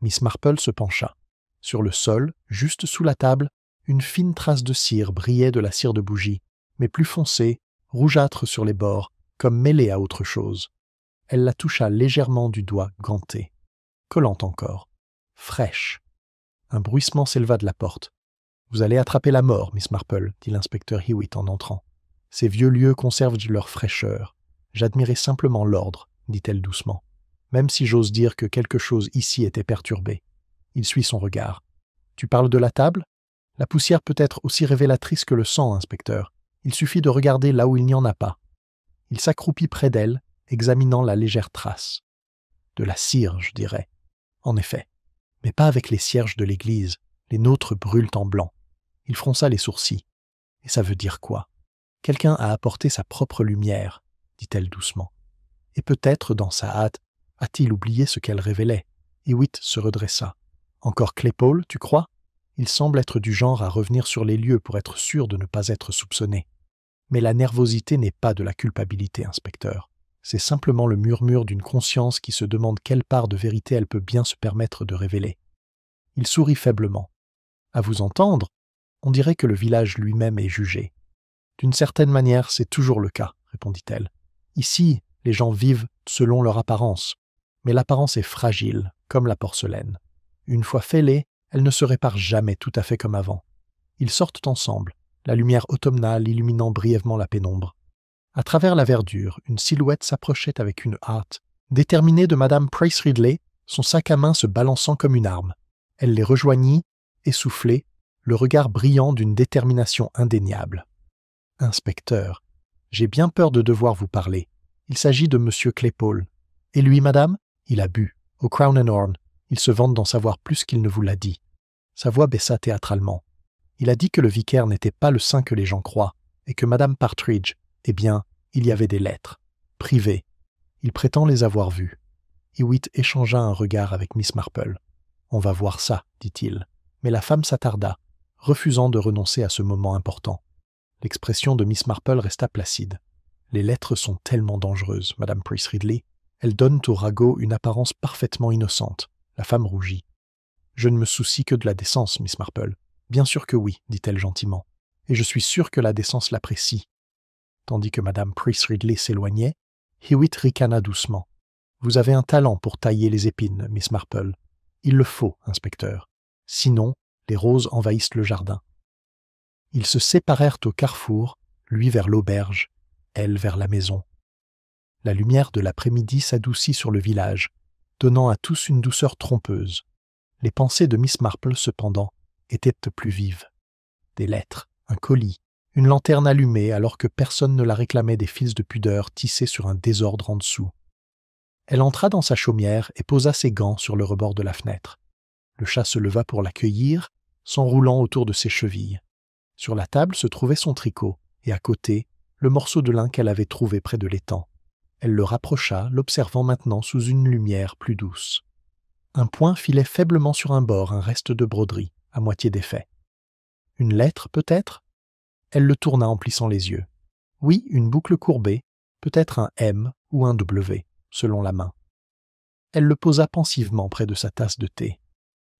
Miss Marple se pencha. Sur le sol, juste sous la table, une fine trace de cire brillait de la cire de bougie, mais plus foncée, rougeâtre sur les bords, comme mêlée à autre chose. Elle la toucha légèrement du doigt ganté. Collante encore. Fraîche. Un bruissement s'éleva de la porte. « Vous allez attraper la mort, Miss Marple, » dit l'inspecteur Hewitt en entrant. « Ces vieux lieux conservent leur fraîcheur. J'admirais simplement l'ordre, » dit-elle doucement, « même si j'ose dire que quelque chose ici était perturbé. » Il suit son regard. « Tu parles de la table? La poussière peut être aussi révélatrice que le sang, inspecteur. Il suffit de regarder là où il n'y en a pas. » Il s'accroupit près d'elle, examinant la légère trace. « De la cire, je dirais. » En effet, mais pas avec les cierges de l'église, les nôtres brûlent en blanc. Il fronça les sourcils. Et ça veut dire quoi? Quelqu'un a apporté sa propre lumière, dit-elle doucement. Et peut-être, dans sa hâte, a-t-il oublié ce qu'elle révélait. Hewitt se redressa. Encore Claypole, tu crois? Il semble être du genre à revenir sur les lieux pour être sûr de ne pas être soupçonné. Mais la nervosité n'est pas de la culpabilité, inspecteur. C'est simplement le murmure d'une conscience qui se demande quelle part de vérité elle peut bien se permettre de révéler. Il sourit faiblement. À vous entendre, on dirait que le village lui-même est jugé. D'une certaine manière, c'est toujours le cas, répondit-elle. Ici, les gens vivent selon leur apparence, mais l'apparence est fragile, comme la porcelaine. Une fois fêlée, elle ne se répare jamais tout à fait comme avant. Ils sortent ensemble, la lumière automnale illuminant brièvement la pénombre. À travers la verdure, une silhouette s'approchait avec une hâte, déterminée de Madame Price Ridley, son sac à main se balançant comme une arme. Elle les rejoignit, essoufflée, le regard brillant d'une détermination indéniable. « Inspecteur, j'ai bien peur de devoir vous parler. Il s'agit de M. Claypole. Et lui, madame? Il a bu, au Crown and Horn. Il se vante d'en savoir plus qu'il ne vous l'a dit. » Sa voix baissa théâtralement. Il a dit que le vicaire n'était pas le saint que les gens croient, et que Madame Partridge, eh bien, il y avait des lettres, privées. Il prétend les avoir vues. Hewitt échangea un regard avec Miss Marple. « On va voir ça, dit-il. » Mais la femme s'attarda, refusant de renoncer à ce moment important. L'expression de Miss Marple resta placide. « Les lettres sont tellement dangereuses, Madame Price Ridley. Elles donnent au ragot une apparence parfaitement innocente. » La femme rougit. « Je ne me soucie que de la décence, Miss Marple. »« Bien sûr que oui, dit-elle gentiment. Et je suis sûre que la décence l'apprécie. » Tandis que Madame Price Ridley s'éloignait, Hewitt ricana doucement. « Vous avez un talent pour tailler les épines, Miss Marple. Il le faut, inspecteur. Sinon, les roses envahissent le jardin. » Ils se séparèrent au carrefour, lui vers l'auberge, elle vers la maison. La lumière de l'après-midi s'adoucit sur le village, donnant à tous une douceur trompeuse. Les pensées de Miss Marple, cependant, étaient plus vives. Des lettres, un colis, une lanterne allumée alors que personne ne la réclamait des fils de pudeur tissés sur un désordre en dessous. Elle entra dans sa chaumière et posa ses gants sur le rebord de la fenêtre. Le chat se leva pour l'accueillir, s'enroulant autour de ses chevilles. Sur la table se trouvait son tricot, et à côté, le morceau de lin qu'elle avait trouvé près de l'étang. Elle le rapprocha, l'observant maintenant sous une lumière plus douce. Un point filait faiblement sur un bord, un reste de broderie, à moitié défait. Une lettre, peut-être? Elle le tourna en plissant les yeux. Oui, une boucle courbée, peut-être un M ou un W, selon la main. Elle le posa pensivement près de sa tasse de thé.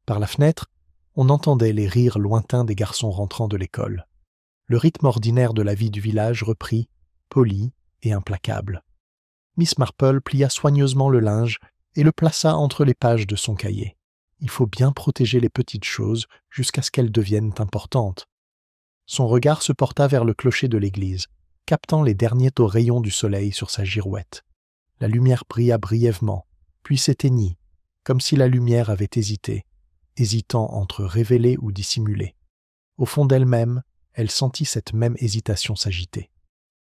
Par la fenêtre, on entendait les rires lointains des garçons rentrant de l'école. Le rythme ordinaire de la vie du village reprit, poli et implacable. Miss Marple plia soigneusement le linge et le plaça entre les pages de son cahier. Il faut bien protéger les petites choses jusqu'à ce qu'elles deviennent importantes. Son regard se porta vers le clocher de l'église, captant les derniers taux rayons du soleil sur sa girouette. La lumière brilla brièvement, puis s'éteignit, comme si la lumière avait hésité, hésitant entre révéler ou dissimuler. Au fond d'elle-même, elle sentit cette même hésitation s'agiter.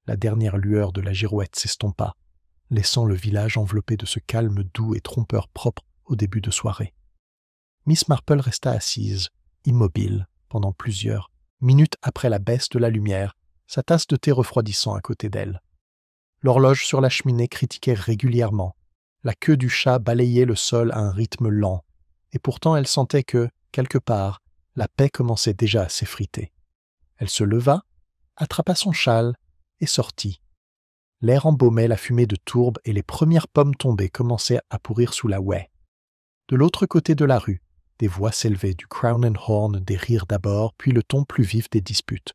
La dernière lueur de la girouette s'estompa, laissant le village enveloppé de ce calme doux et trompeur propre au début de soirée. Miss Marple resta assise, immobile, pendant plusieurs minutes après la baisse de la lumière, sa tasse de thé refroidissant à côté d'elle. L'horloge sur la cheminée critiquait régulièrement. La queue du chat balayait le sol à un rythme lent, et pourtant elle sentait que, quelque part, la paix commençait déjà à s'effriter. Elle se leva, attrapa son châle et sortit. L'air embaumait la fumée de tourbe et les premières pommes tombées commençaient à pourrir sous la haie. De l'autre côté de la rue, des voix s'élevaient du Crown and Horn, des rires d'abord, puis le ton plus vif des disputes.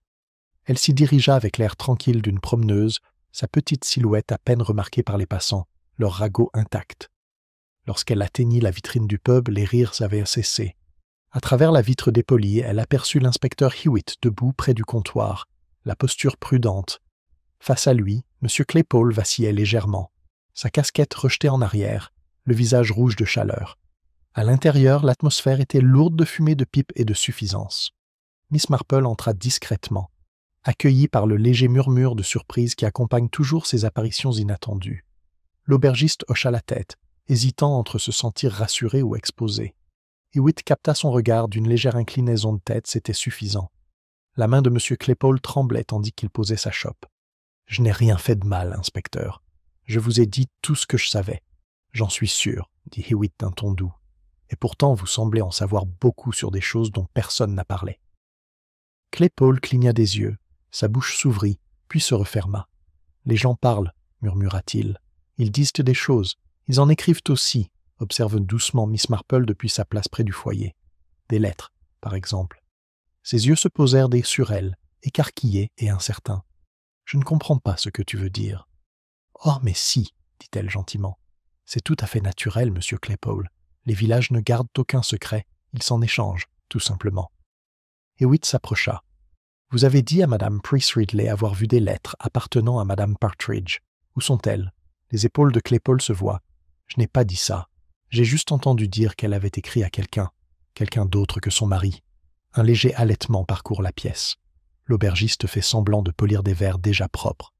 Elle s'y dirigea avec l'air tranquille d'une promeneuse, sa petite silhouette à peine remarquée par les passants, leur ragot intact. Lorsqu'elle atteignit la vitrine du pub, les rires avaient cessé. À travers la vitre dépolie, elle aperçut l'inspecteur Hewitt debout près du comptoir, la posture prudente. Face à lui, M. Claypole vacillait légèrement, sa casquette rejetée en arrière, le visage rouge de chaleur. À l'intérieur, l'atmosphère était lourde de fumée de pipe et de suffisance. Miss Marple entra discrètement, accueillie par le léger murmure de surprise qui accompagne toujours ces apparitions inattendues. L'aubergiste hocha la tête, hésitant entre se sentir rassuré ou exposé. Hewitt capta son regard d'une légère inclinaison de tête, c'était suffisant. La main de M. Claypole tremblait tandis qu'il posait sa chope. « Je n'ai rien fait de mal, inspecteur. Je vous ai dit tout ce que je savais. J'en suis sûr, dit Hewitt d'un ton doux. Et pourtant vous semblez en savoir beaucoup sur des choses dont personne n'a parlé. Claypole cligna des yeux, sa bouche s'ouvrit, puis se referma. Les gens parlent, murmura-t-il. Ils disent des choses, ils en écrivent aussi, observe doucement Miss Marple depuis sa place près du foyer. Des lettres, par exemple. Ses yeux se posèrent sur elle, écarquillés et incertains. Je ne comprends pas ce que tu veux dire. Oh, mais si, dit-elle gentiment. C'est tout à fait naturel, monsieur Claypole. Les villages ne gardent aucun secret, ils s'en échangent, tout simplement. Hewitt s'approcha. Vous avez dit à Madame Price Ridley avoir vu des lettres appartenant à Madame Partridge. Où sont-elles? Les épaules de Claypole se voient. Je n'ai pas dit ça. J'ai juste entendu dire qu'elle avait écrit à quelqu'un d'autre que son mari. Un léger halètement parcourt la pièce. L'aubergiste fait semblant de polir des verres déjà propres.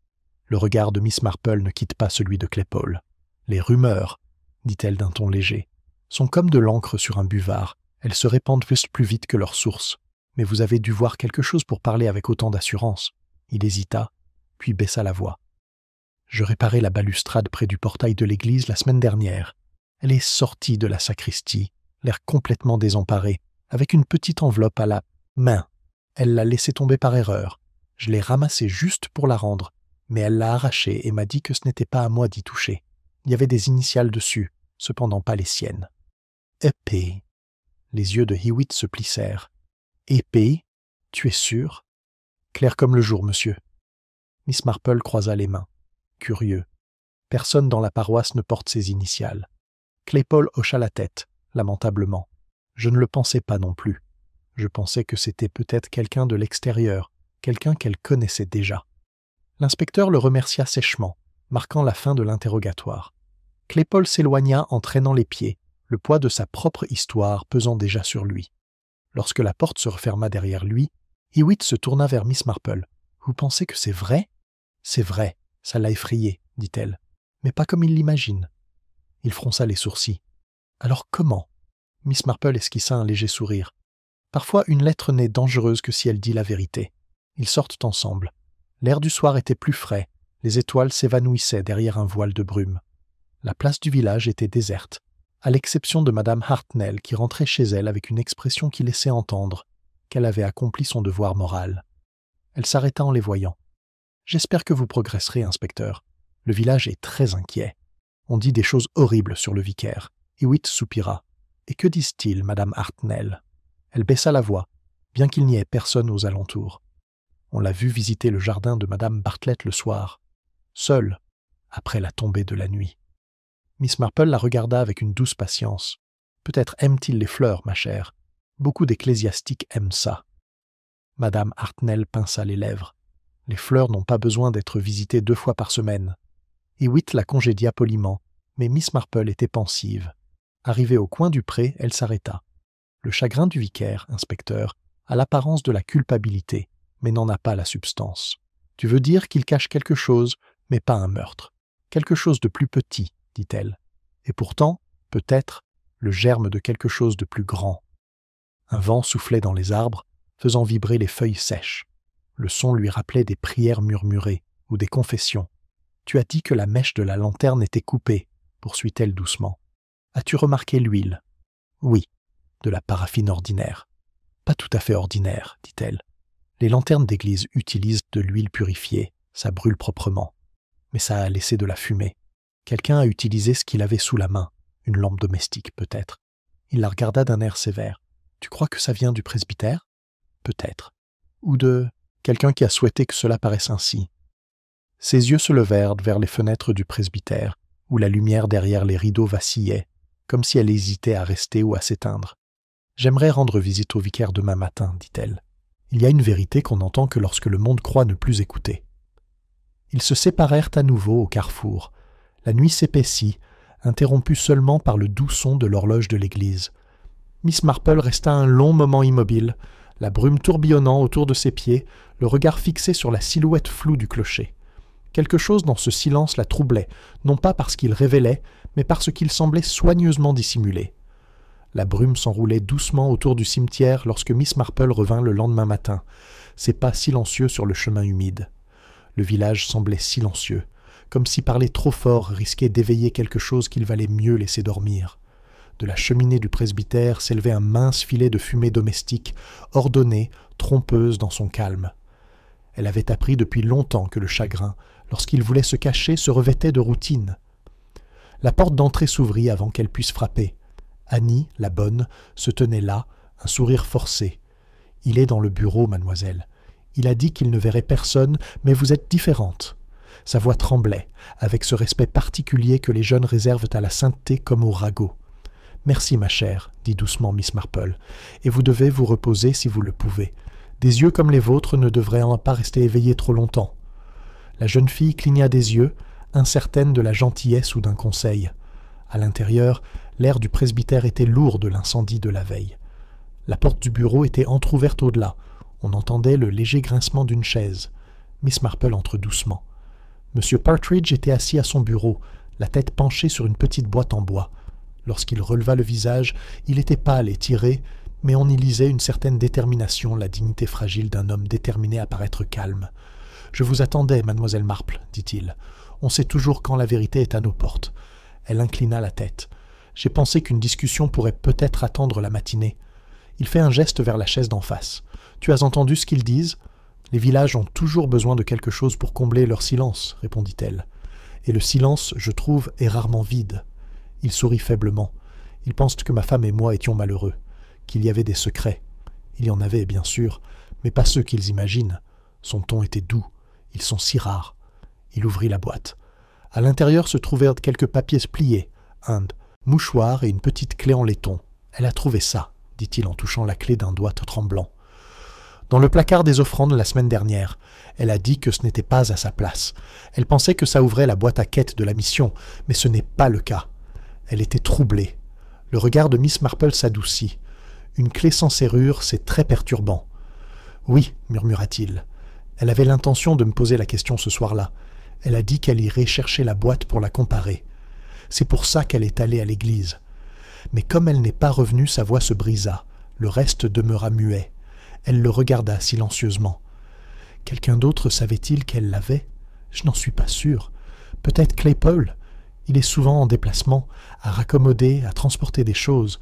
Le regard de Miss Marple ne quitte pas celui de Claypole. Les rumeurs, dit-elle d'un ton léger, sont comme de l'encre sur un buvard. Elles se répandent plus vite que leur source. Mais vous avez dû voir quelque chose pour parler avec autant d'assurance. Il hésita, puis baissa la voix. Je réparais la balustrade près du portail de l'église la semaine dernière. Elle est sortie de la sacristie, l'air complètement désemparée, avec une petite enveloppe à la main. Elle l'a laissée tomber par erreur. Je l'ai ramassée juste pour la rendre, mais elle l'a arrachée et m'a dit que ce n'était pas à moi d'y toucher. Il y avait des initiales dessus, cependant pas les siennes. Épée. Les yeux de Hewitt se plissèrent. Épée? Tu es sûr? Clair comme le jour, monsieur. Miss Marple croisa les mains. Curieux. Personne dans la paroisse ne porte ses initiales. Claypole hocha la tête, lamentablement. Je ne le pensais pas non plus. Je pensais que c'était peut-être quelqu'un de l'extérieur, quelqu'un qu'elle connaissait déjà. L'inspecteur le remercia sèchement, marquant la fin de l'interrogatoire. Claypole s'éloigna en traînant les pieds, le poids de sa propre histoire pesant déjà sur lui. Lorsque la porte se referma derrière lui, Hewitt se tourna vers Miss Marple. « Vous pensez que c'est vrai ?»« C'est vrai, ça l'a effrayé, dit-elle, mais pas comme il l'imagine. » Il fronça les sourcils. « Alors comment ?» Miss Marple esquissa un léger sourire. « Parfois, une lettre n'est dangereuse que si elle dit la vérité. » Ils sortent ensemble. L'air du soir était plus frais, les étoiles s'évanouissaient derrière un voile de brume. La place du village était déserte, à l'exception de Madame Hartnell qui rentrait chez elle avec une expression qui laissait entendre qu'elle avait accompli son devoir moral. Elle s'arrêta en les voyant. « J'espère que vous progresserez, inspecteur. Le village est très inquiet. On dit des choses horribles sur le vicaire. » Hewitt soupira. « Et que disent-ils, Madame Hartnell ?» Elle baissa la voix, bien qu'il n'y ait personne aux alentours. On l'a vu visiter le jardin de Madame Bartlett le soir, seule, après la tombée de la nuit. Miss Marple la regarda avec une douce patience. « Peut-être aime-t-il les fleurs, ma chère. Beaucoup d'ecclésiastiques aiment ça. » Madame Hartnell pinça les lèvres. « Les fleurs n'ont pas besoin d'être visitées 2 fois par semaine. » Hewitt la congédia poliment, mais Miss Marple était pensive. Arrivée au coin du pré, elle s'arrêta. Le chagrin du vicaire, inspecteur, a l'apparence de la culpabilité, mais n'en a pas la substance. Tu veux dire qu'il cache quelque chose, mais pas un meurtre. Quelque chose de plus petit, dit-elle. Et pourtant, peut-être, le germe de quelque chose de plus grand. Un vent soufflait dans les arbres, faisant vibrer les feuilles sèches. Le son lui rappelait des prières murmurées ou des confessions. Tu as dit que la mèche de la lanterne était coupée, poursuit-elle doucement. As-tu remarqué l'huile? Oui, de la paraffine ordinaire. Pas tout à fait ordinaire, dit-elle. Les lanternes d'église utilisent de l'huile purifiée, ça brûle proprement. Mais ça a laissé de la fumée. Quelqu'un a utilisé ce qu'il avait sous la main, une lampe domestique peut-être. Il la regarda d'un air sévère. Tu crois que ça vient du presbytère? Peut-être. Ou de quelqu'un qui a souhaité que cela paraisse ainsi. Ses yeux se levèrent vers les fenêtres du presbytère, où la lumière derrière les rideaux vacillait, comme si elle hésitait à rester ou à s'éteindre. « J'aimerais rendre visite au vicaire demain matin, dit-elle. Il y a une vérité qu'on n'entend que lorsque le monde croit ne plus écouter. » Ils se séparèrent à nouveau au carrefour. La nuit s'épaissit, interrompue seulement par le doux son de l'horloge de l'église. Miss Marple resta un long moment immobile, la brume tourbillonnant autour de ses pieds, le regard fixé sur la silhouette floue du clocher. Quelque chose dans ce silence la troublait, non pas parce qu'il révélait, mais parce qu'il semblait soigneusement dissimulé. La brume s'enroulait doucement autour du cimetière lorsque Miss Marple revint le lendemain matin, ses pas silencieux sur le chemin humide. Le village semblait silencieux, comme si parler trop fort risquait d'éveiller quelque chose qu'il valait mieux laisser dormir. De la cheminée du presbytère s'élevait un mince filet de fumée domestique, ordonnée, trompeuse dans son calme. Elle avait appris depuis longtemps que le chagrin, lorsqu'il voulait se cacher, se revêtait de routine. La porte d'entrée s'ouvrit avant qu'elle puisse frapper. Annie, la bonne, se tenait là, un sourire forcé. « Il est dans le bureau, mademoiselle. Il a dit qu'il ne verrait personne, mais vous êtes différente. » Sa voix tremblait, avec ce respect particulier que les jeunes réservent à la sainteté comme au ragot. « Merci, ma chère, » dit doucement Miss Marple, « et vous devez vous reposer si vous le pouvez. Des yeux comme les vôtres ne devraient pas rester éveillés trop longtemps. » La jeune fille cligna des yeux, incertaine de la gentillesse ou d'un conseil. À l'intérieur, l'air du presbytère était lourd de l'incendie de la veille. La porte du bureau était entr'ouverte au-delà. On entendait le léger grincement d'une chaise. Miss Marple entre doucement. M. Partridge était assis à son bureau, la tête penchée sur une petite boîte en bois. Lorsqu'il releva le visage, il était pâle et tiré, mais on y lisait une certaine détermination, la dignité fragile d'un homme déterminé à paraître calme. « Je vous attendais, mademoiselle Marple, dit-il. On sait toujours quand la vérité est à nos portes. » Elle inclina la tête. « J'ai pensé qu'une discussion pourrait peut-être attendre la matinée. » Il fait un geste vers la chaise d'en face. « Tu as entendu ce qu'ils disent ? Les villages ont toujours besoin de quelque chose pour combler leur silence, répondit-elle. Et le silence, je trouve, est rarement vide. Il sourit faiblement. Ils pensent que ma femme et moi étions malheureux, qu'il y avait des secrets. Il y en avait, bien sûr, mais pas ceux qu'ils imaginent. Son ton était doux. Ils sont si rares. Il ouvrit la boîte. À l'intérieur se trouvaient quelques papiers pliés, un mouchoir et une petite clé en laiton. Elle a trouvé ça, dit-il en touchant la clé d'un doigt tremblant. Dans le placard des offrandes la semaine dernière, elle a dit que ce n'était pas à sa place. Elle pensait que ça ouvrait la boîte à quête de la mission, mais ce n'est pas le cas. Elle était troublée. Le regard de Miss Marple s'adoucit. Une clé sans serrure, c'est très perturbant. « Oui, murmura-t-il. Elle avait l'intention de me poser la question ce soir-là. Elle a dit qu'elle irait chercher la boîte pour la comparer. C'est pour ça qu'elle est allée à l'église. Mais comme elle n'est pas revenue, sa voix se brisa. Le reste demeura muet. Elle le regarda silencieusement. Quelqu'un d'autre savait-il qu'elle l'avait? Je n'en suis pas sûr. Peut-être Claypole. Il est souvent en déplacement, à raccommoder, à transporter des choses.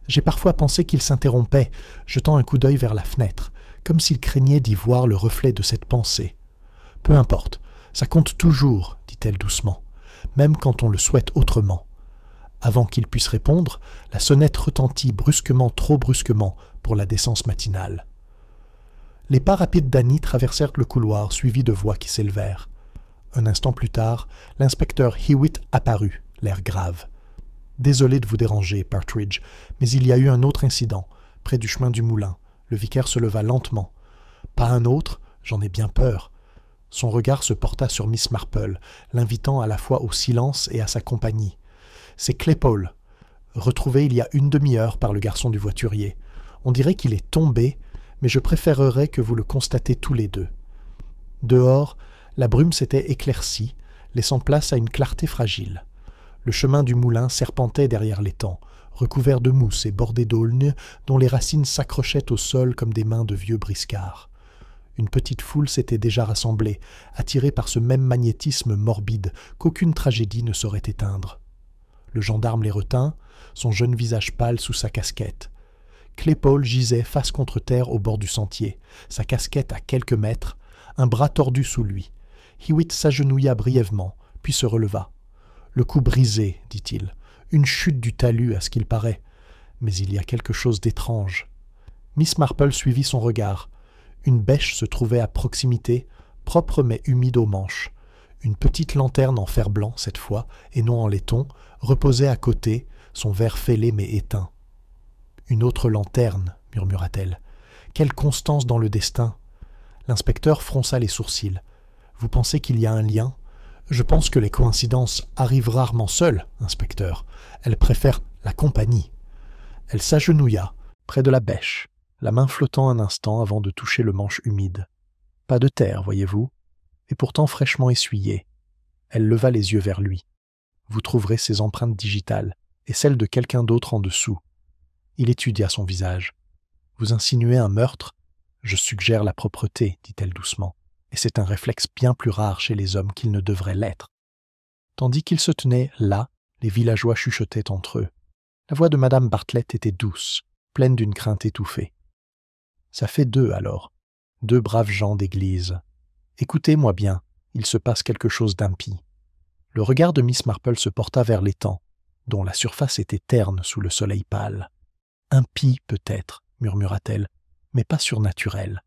J'ai parfois pensé qu'il s'interrompait, jetant un coup d'œil vers la fenêtre, comme s'il craignait d'y voir le reflet de cette pensée. Peu importe, ça compte toujours, dit-elle doucement, même quand on le souhaite autrement. Avant qu'il puisse répondre, la sonnette retentit brusquement, trop brusquement, pour la décence matinale. Les pas rapides d'Annie traversèrent le couloir, suivis de voix qui s'élevèrent. Un instant plus tard, l'inspecteur Hewitt apparut, l'air grave. « Désolé de vous déranger, Partridge, mais il y a eu un autre incident, près du chemin du moulin. » Le vicaire se leva lentement. « Pas un autre, j'en ai bien peur. » Son regard se porta sur Miss Marple, l'invitant à la fois au silence et à sa compagnie. « C'est Claypole, retrouvé il y a une demi-heure par le garçon du voiturier. On dirait qu'il est tombé, mais je préférerais que vous le constatez tous les deux. » Dehors, la brume s'était éclaircie, laissant place à une clarté fragile. Le chemin du moulin serpentait derrière l'étang, recouvert de mousse et bordé d'aulnes dont les racines s'accrochaient au sol comme des mains de vieux briscards. Une petite foule s'était déjà rassemblée, attirée par ce même magnétisme morbide qu'aucune tragédie ne saurait éteindre. Le gendarme les retint, son jeune visage pâle sous sa casquette. Claypole gisait face contre terre au bord du sentier, sa casquette à quelques mètres, un bras tordu sous lui. Hewitt s'agenouilla brièvement, puis se releva. « Le cou brisé, dit-il. Une chute du talus, à ce qu'il paraît. Mais il y a quelque chose d'étrange. » Miss Marple suivit son regard. Une bêche se trouvait à proximité, propre mais humide aux manches. Une petite lanterne en fer blanc, cette fois, et non en laiton, reposait à côté, son verre fêlé mais éteint. « Une autre lanterne, murmura-t-elle. Quelle constance dans le destin !» L'inspecteur fronça les sourcils. « Vous pensez qu'il y a un lien ? Je pense que les coïncidences arrivent rarement seules, inspecteur. Elle préfère la compagnie. » Elle s'agenouilla, près de la bêche, la main flottant un instant avant de toucher le manche humide. Pas de terre, voyez-vous, et pourtant fraîchement essuyée. Elle leva les yeux vers lui. Vous trouverez ses empreintes digitales, et celles de quelqu'un d'autre en dessous. Il étudia son visage. Vous insinuez un meurtre ? Je suggère la propreté, dit-elle doucement, et c'est un réflexe bien plus rare chez les hommes qu'il ne devrait l'être. Tandis qu'ils se tenaient là, les villageois chuchotaient entre eux. La voix de Madame Bartlett était douce, pleine d'une crainte étouffée. « Ça fait 2 alors, 2 braves gens d'église. Écoutez-moi bien, il se passe quelque chose d'impie. » Le regard de Miss Marple se porta vers l'étang, dont la surface était terne sous le soleil pâle. « Impie peut-être, » murmura-t-elle, « mais pas surnaturel.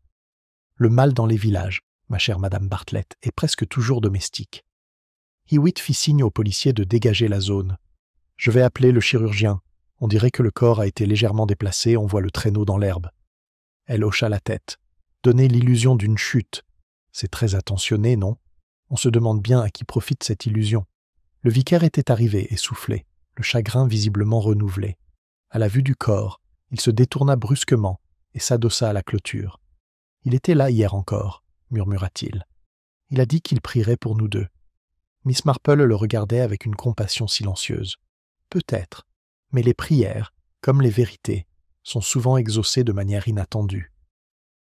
Le mal dans les villages, ma chère Madame Bartlett, est presque toujours domestique. » Hewitt fit signe aux policiers de dégager la zone. « Je vais appeler le chirurgien. On dirait que le corps a été légèrement déplacé, on voit le traîneau dans l'herbe. » Elle hocha la tête. « Donner l'illusion d'une chute. C'est très attentionné, non ? On se demande bien à qui profite cette illusion. » Le vicaire était arrivé, essoufflé, le chagrin visiblement renouvelé. À la vue du corps, il se détourna brusquement et s'adossa à la clôture. « Il était là hier encore, » murmura-t-il. « Il a dit qu'il prierait pour nous 2. » Miss Marple le regardait avec une compassion silencieuse. Peut-être, mais les prières, comme les vérités, sont souvent exaucées de manière inattendue.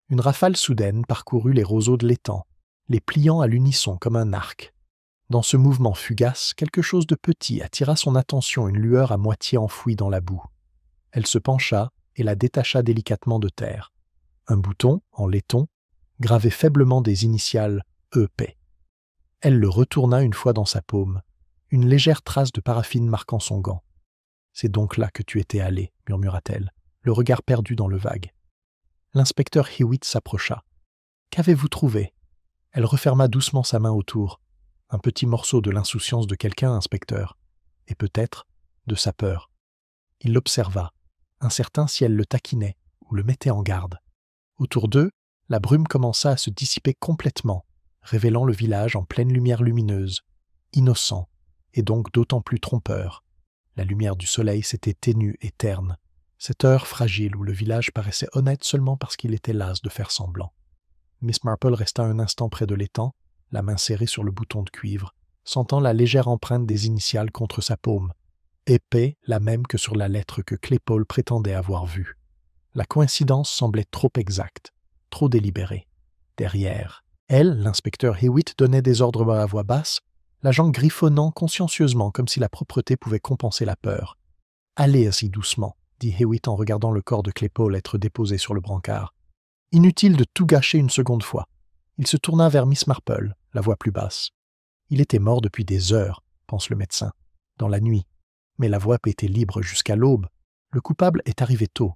Une rafale soudaine parcourut les roseaux de l'étang, les pliant à l'unisson comme un arc. Dans ce mouvement fugace, quelque chose de petit attira son attention, une lueur à moitié enfouie dans la boue. Elle se pencha et la détacha délicatement de terre. Un bouton, en laiton, gravait faiblement des initiales EP. Elle le retourna une fois dans sa paume, une légère trace de paraffine marquant son gant. « C'est donc là que tu étais allé, » murmura-t-elle, le regard perdu dans le vague. L'inspecteur Hewitt s'approcha. « Qu'avez-vous trouvé ?» Elle referma doucement sa main autour. « Un petit morceau de l'insouciance de quelqu'un, inspecteur, et peut-être de sa peur. » Il l'observa, incertain si elle le taquinait ou le mettait en garde. Autour d'eux, la brume commença à se dissiper complètement, révélant le village en pleine lumière lumineuse, innocent, et donc d'autant plus trompeur. La lumière du soleil s'était ténue et terne, cette heure fragile où le village paraissait honnête seulement parce qu'il était las de faire semblant. Miss Marple resta un instant près de l'étang, la main serrée sur le bouton de cuivre, sentant la légère empreinte des initiales contre sa paume, épais, la même que sur la lettre que Claypole prétendait avoir vue. La coïncidence semblait trop exacte, trop délibérée. Derrière elle, l'inspecteur Hewitt donnait des ordres à voix basse, l'agent griffonnant consciencieusement comme si la propreté pouvait compenser la peur. « Allez assez doucement, » dit Hewitt en regardant le corps de Claypole être déposé sur le brancard. « Inutile de tout gâcher une seconde fois. » Il se tourna vers Miss Marple, la voix plus basse. « Il était mort depuis des heures, pense le médecin, dans la nuit. Mais la voie était libre jusqu'à l'aube. Le coupable est arrivé tôt. »«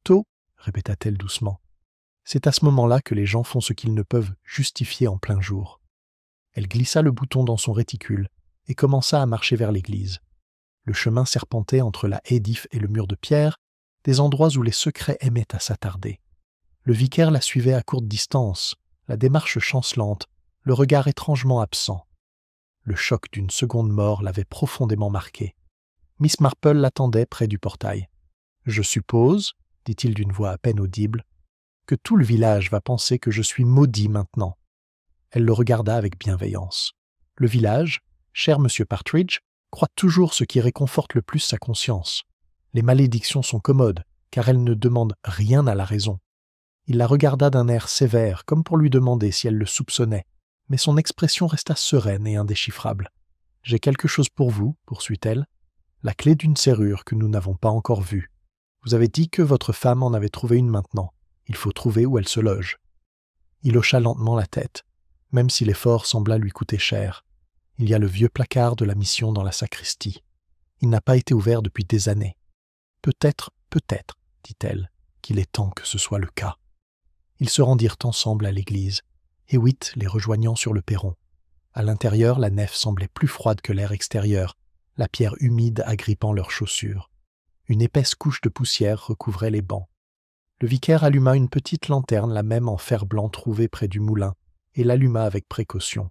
Tôt » répéta-t-elle doucement. « C'est à ce moment-là que les gens font ce qu'ils ne peuvent justifier en plein jour. » Elle glissa le bouton dans son réticule et commença à marcher vers l'église. Le chemin serpentait entre la haie d'if et le mur de pierre, des endroits où les secrets aimaient à s'attarder. Le vicaire la suivait à courte distance, la démarche chancelante, le regard étrangement absent. Le choc d'une seconde mort l'avait profondément marqué. Miss Marple l'attendait près du portail. « Je suppose, dit-il d'une voix à peine audible, que tout le village va penser que je suis maudit maintenant. » Elle le regarda avec bienveillance. « Le village, cher monsieur Partridge, croit toujours ce qui réconforte le plus sa conscience. Les malédictions sont commodes, car elles ne demandent rien à la raison. » Il la regarda d'un air sévère, comme pour lui demander si elle le soupçonnait, mais son expression resta sereine et indéchiffrable. « J'ai quelque chose pour vous, poursuit-elle, la clé d'une serrure que nous n'avons pas encore vue. Vous avez dit que votre femme en avait trouvé une maintenant. Il faut trouver où elle se loge. » Il hocha lentement la tête, même si l'effort sembla lui coûter cher. « Il y a le vieux placard de la mission dans la sacristie. Il n'a pas été ouvert depuis des années. Peut-être, dit-elle, qu'il est temps que ce soit le cas. » Ils se rendirent ensemble à l'église, Hewitt les rejoignant sur le perron. À l'intérieur, la nef semblait plus froide que l'air extérieur, la pierre humide agrippant leurs chaussures. Une épaisse couche de poussière recouvrait les bancs. Le vicaire alluma une petite lanterne, la même en fer blanc trouvée près du moulin, et l'alluma avec précaution.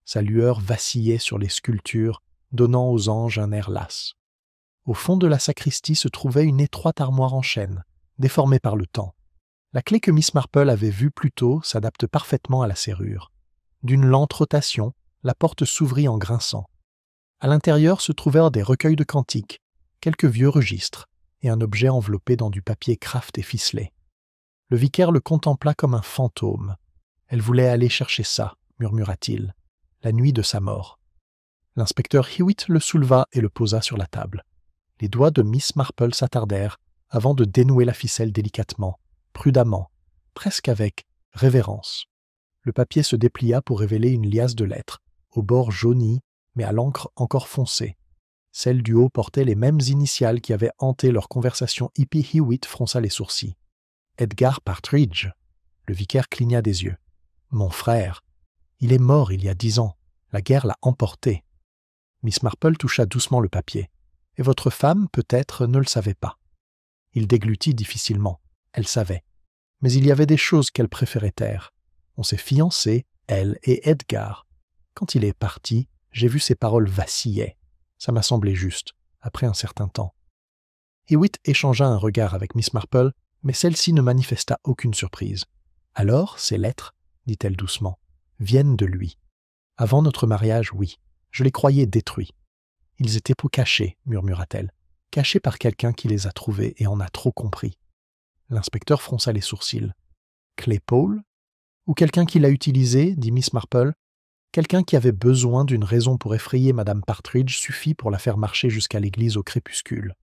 Sa lueur vacillait sur les sculptures, donnant aux anges un air las. Au fond de la sacristie se trouvait une étroite armoire en chêne, déformée par le temps. La clé que Miss Marple avait vue plus tôt s'adapte parfaitement à la serrure. D'une lente rotation, la porte s'ouvrit en grinçant. À l'intérieur se trouvèrent des recueils de cantiques, quelques vieux registres et un objet enveloppé dans du papier craft et ficelé. Le vicaire le contempla comme un fantôme. « Elle voulait aller chercher ça, » murmura-t-il, « la nuit de sa mort. » L'inspecteur Hewitt le souleva et le posa sur la table. Les doigts de Miss Marple s'attardèrent avant de dénouer la ficelle délicatement, prudemment, presque avec révérence. Le papier se déplia pour révéler une liasse de lettres, aux bords jaunis, mais à l'encre encore foncée. Celle du haut portait les mêmes initiales qui avaient hanté leur conversation. Hippie Hewitt fronça les sourcils. « Edgar Partridge !» Le vicaire cligna des yeux. « Mon frère. Il est mort il y a 10 ans. La guerre l'a emporté. » Miss Marple toucha doucement le papier. « Et votre femme, peut-être, ne le savait pas. » Il déglutit difficilement. Elle savait. Mais il y avait des choses qu'elle préférait taire. On s'est fiancés, elle et Edgar. Quand il est parti, j'ai vu ses paroles vaciller. Ça m'a semblé juste, après un certain temps. Hewitt échangea un regard avec Miss Marple, mais celle-ci ne manifesta aucune surprise. « Alors, ces lettres, dit-elle doucement, viennent de lui. Avant notre mariage, oui, je les croyais détruits. Ils étaient pour cachés, murmura-t-elle, cachés par quelqu'un qui les a trouvés et en a trop compris. » L'inspecteur fronça les sourcils. « Claypole ? Ou quelqu'un qui l'a utilisé, dit Miss Marple. Quelqu'un qui avait besoin d'une raison pour effrayer Madame Partridge suffit pour la faire marcher jusqu'à l'église au crépuscule. »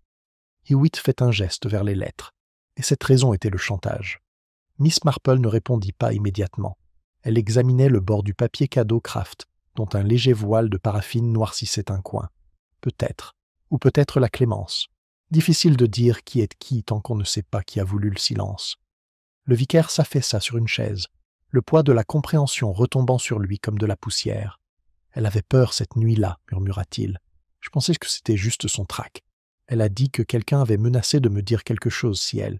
Hewitt fit un geste vers les lettres, et cette raison était le chantage. Miss Marple ne répondit pas immédiatement. Elle examinait le bord du papier cadeau Kraft, dont un léger voile de paraffine noircissait un coin. Peut-être, ou peut-être la clémence. Difficile de dire qui est qui tant qu'on ne sait pas qui a voulu le silence. Le vicaire s'affaissa sur une chaise, le poids de la compréhension retombant sur lui comme de la poussière. « Elle avait peur cette nuit-là, murmura-t-il. Je pensais que c'était juste son trac. Elle a dit que quelqu'un avait menacé de me dire quelque chose si elle... »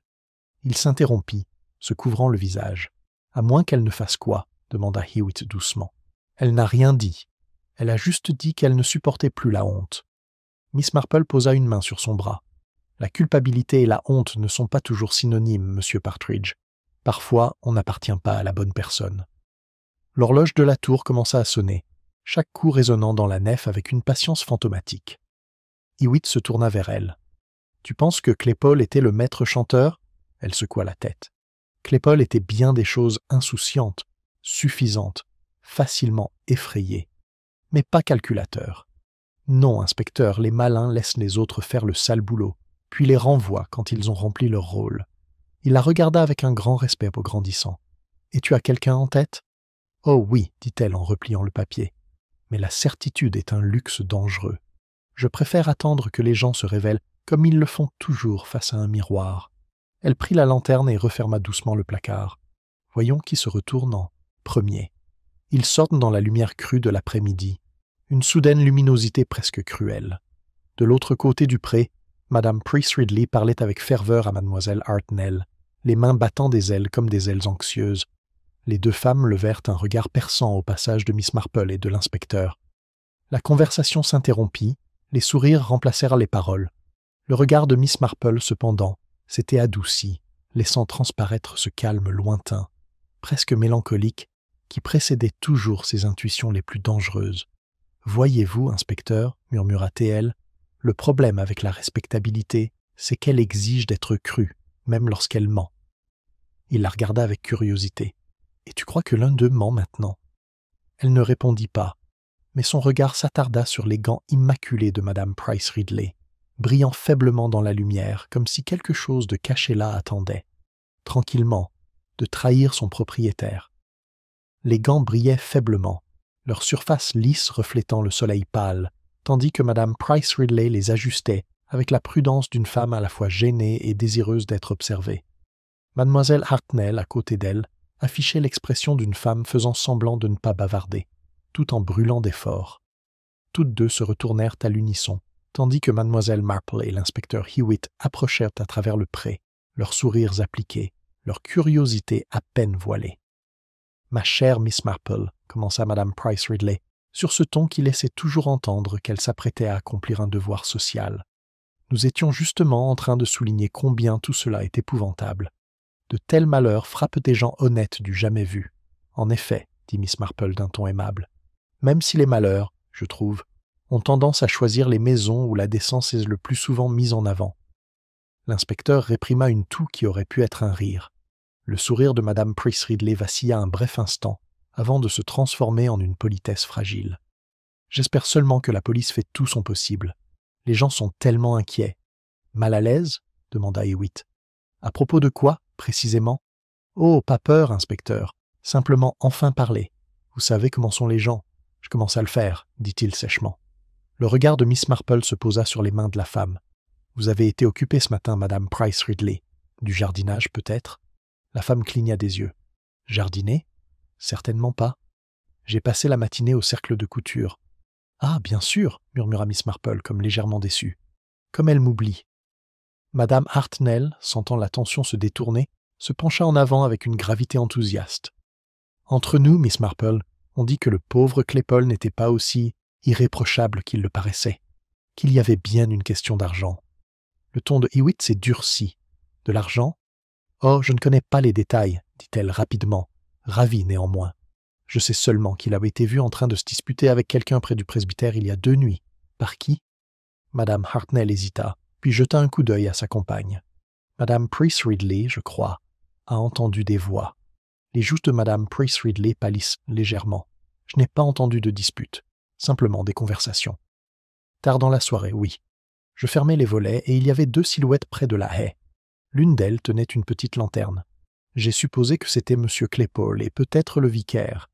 Il s'interrompit, se couvrant le visage. « À moins qu'elle ne fasse quoi ?» demanda Hewitt doucement. « Elle n'a rien dit. Elle a juste dit qu'elle ne supportait plus la honte. » Miss Marple posa une main sur son bras. « La culpabilité et la honte ne sont pas toujours synonymes, monsieur Partridge. Parfois, on n'appartient pas à la bonne personne. » L'horloge de la tour commença à sonner, chaque coup résonnant dans la nef avec une patience fantomatique. Hewitt se tourna vers elle. « Tu penses que Claypole était le maître chanteur ?» Elle secoua la tête. Claypole était bien des choses insouciantes, suffisantes, facilement effrayées, mais pas calculateur. Non, inspecteur, les malins laissent les autres faire le sale boulot, puis les renvoient quand ils ont rempli leur rôle. Il la regarda avec un grand respect au grandissant. « Et tu as quelqu'un en tête ?»« Oh oui, dit-elle en repliant le papier. Mais la certitude est un luxe dangereux. Je préfère attendre que les gens se révèlent comme ils le font toujours face à un miroir. » Elle prit la lanterne et referma doucement le placard. Voyons qui se retourne en premier. Ils sortent dans la lumière crue de l'après-midi, une soudaine luminosité presque cruelle. De l'autre côté du pré, Madame Price Ridley parlait avec ferveur à Mademoiselle Hartnell, les mains battant des ailes comme des ailes anxieuses. Les deux femmes levèrent un regard perçant au passage de Miss Marple et de l'inspecteur. La conversation s'interrompit, les sourires remplacèrent les paroles. Le regard de Miss Marple, cependant, s'était adouci, laissant transparaître ce calme lointain, presque mélancolique, qui précédait toujours ses intuitions les plus dangereuses. « Voyez-vous, inspecteur, murmura T.L., le problème avec la respectabilité, c'est qu'elle exige d'être crue, même lorsqu'elle ment. » Il la regarda avec curiosité. « Et tu crois que l'un d'eux ment maintenant ?» Elle ne répondit pas, mais son regard s'attarda sur les gants immaculés de Madame Price Ridley, brillant faiblement dans la lumière, comme si quelque chose de caché là attendait, tranquillement, de trahir son propriétaire. Les gants brillaient faiblement, leur surface lisse reflétant le soleil pâle, tandis que Madame Price Ridley les ajustait avec la prudence d'une femme à la fois gênée et désireuse d'être observée. Mademoiselle Hartnell, à côté d'elle, affichait l'expression d'une femme faisant semblant de ne pas bavarder, tout en brûlant d'efforts. Toutes deux se retournèrent à l'unisson, tandis que Mademoiselle Marple et l'inspecteur Hewitt approchèrent à travers le pré, leurs sourires appliqués, leur curiosité à peine voilée. « Ma chère Miss Marple, » commença Madame Price Ridley, sur ce ton qui laissait toujours entendre qu'elle s'apprêtait à accomplir un devoir social. Nous étions justement en train de souligner combien tout cela est épouvantable. De tels malheurs frappent des gens honnêtes du jamais vu. En effet, dit Miss Marple d'un ton aimable, même si les malheurs, je trouve, ont tendance à choisir les maisons où la décence est le plus souvent mise en avant. L'inspecteur réprima une toux qui aurait pu être un rire. Le sourire de Madame Price Ridley vacilla un bref instant, avant de se transformer en une politesse fragile. « J'espère seulement que la police fait tout son possible. Les gens sont tellement inquiets. Mal à l'aise ? Demanda Hewitt. À propos de quoi, précisément ? Oh, pas peur, inspecteur. Simplement enfin parler. Vous savez comment sont les gens. Je commence à le faire, dit-il sèchement. Le regard de Miss Marple se posa sur les mains de la femme. Vous avez été occupée ce matin, Madame Price Ridley. Du jardinage, peut-être ? La femme cligna des yeux. Jardiner ? Certainement pas. J'ai passé la matinée au cercle de couture. Ah, bien sûr, murmura Miss Marple, comme légèrement déçue. Comme elle m'oublie. Madame Hartnell, sentant la tension se détourner, se pencha en avant avec une gravité enthousiaste. Entre nous, Miss Marple, on dit que le pauvre Claypole n'était pas aussi irréprochable qu'il le paraissait, qu'il y avait bien une question d'argent. Le ton de Hewitt s'est durci. De l'argent ? Oh, je ne connais pas les détails, dit-elle rapidement, ravie néanmoins. Je sais seulement qu'il avait été vu en train de se disputer avec quelqu'un près du presbytère il y a 2 nuits. Par qui ? Madame Hartnell hésita, puis jeta un coup d'œil à sa compagne. Madame Price Ridley, je crois, a entendu des voix. Les joues de Madame Price Ridley pâlissent légèrement. Je n'ai pas entendu de dispute, simplement des conversations. Tard dans la soirée, oui. Je fermai les volets et il y avait 2 silhouettes près de la haie. L'une d'elles tenait une petite lanterne. J'ai supposé que c'était M. Claypole et peut-être le vicaire.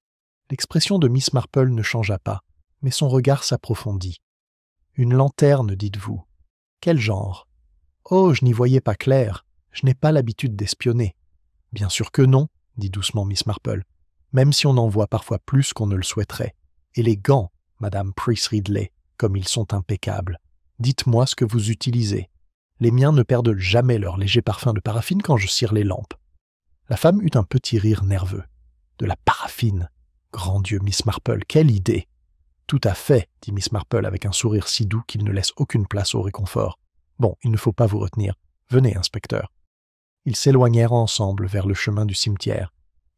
L'expression de Miss Marple ne changea pas, mais son regard s'approfondit. Une lanterne, dites-vous. Quel genre ? Oh, je n'y voyais pas clair. Je n'ai pas l'habitude d'espionner. Bien sûr que non, dit doucement Miss Marple, même si on en voit parfois plus qu'on ne le souhaiterait. Et les gants, Madame Price Ridley, comme ils sont impeccables. Dites-moi ce que vous utilisez. Les miens ne perdent jamais leur léger parfum de paraffine quand je cire les lampes. La femme eut un petit rire nerveux. De la paraffine. Grand Dieu, Miss Marple, quelle idée ! Tout à fait, dit Miss Marple avec un sourire si doux qu'il ne laisse aucune place au réconfort. Bon, il ne faut pas vous retenir. Venez, inspecteur. Ils s'éloignèrent ensemble vers le chemin du cimetière.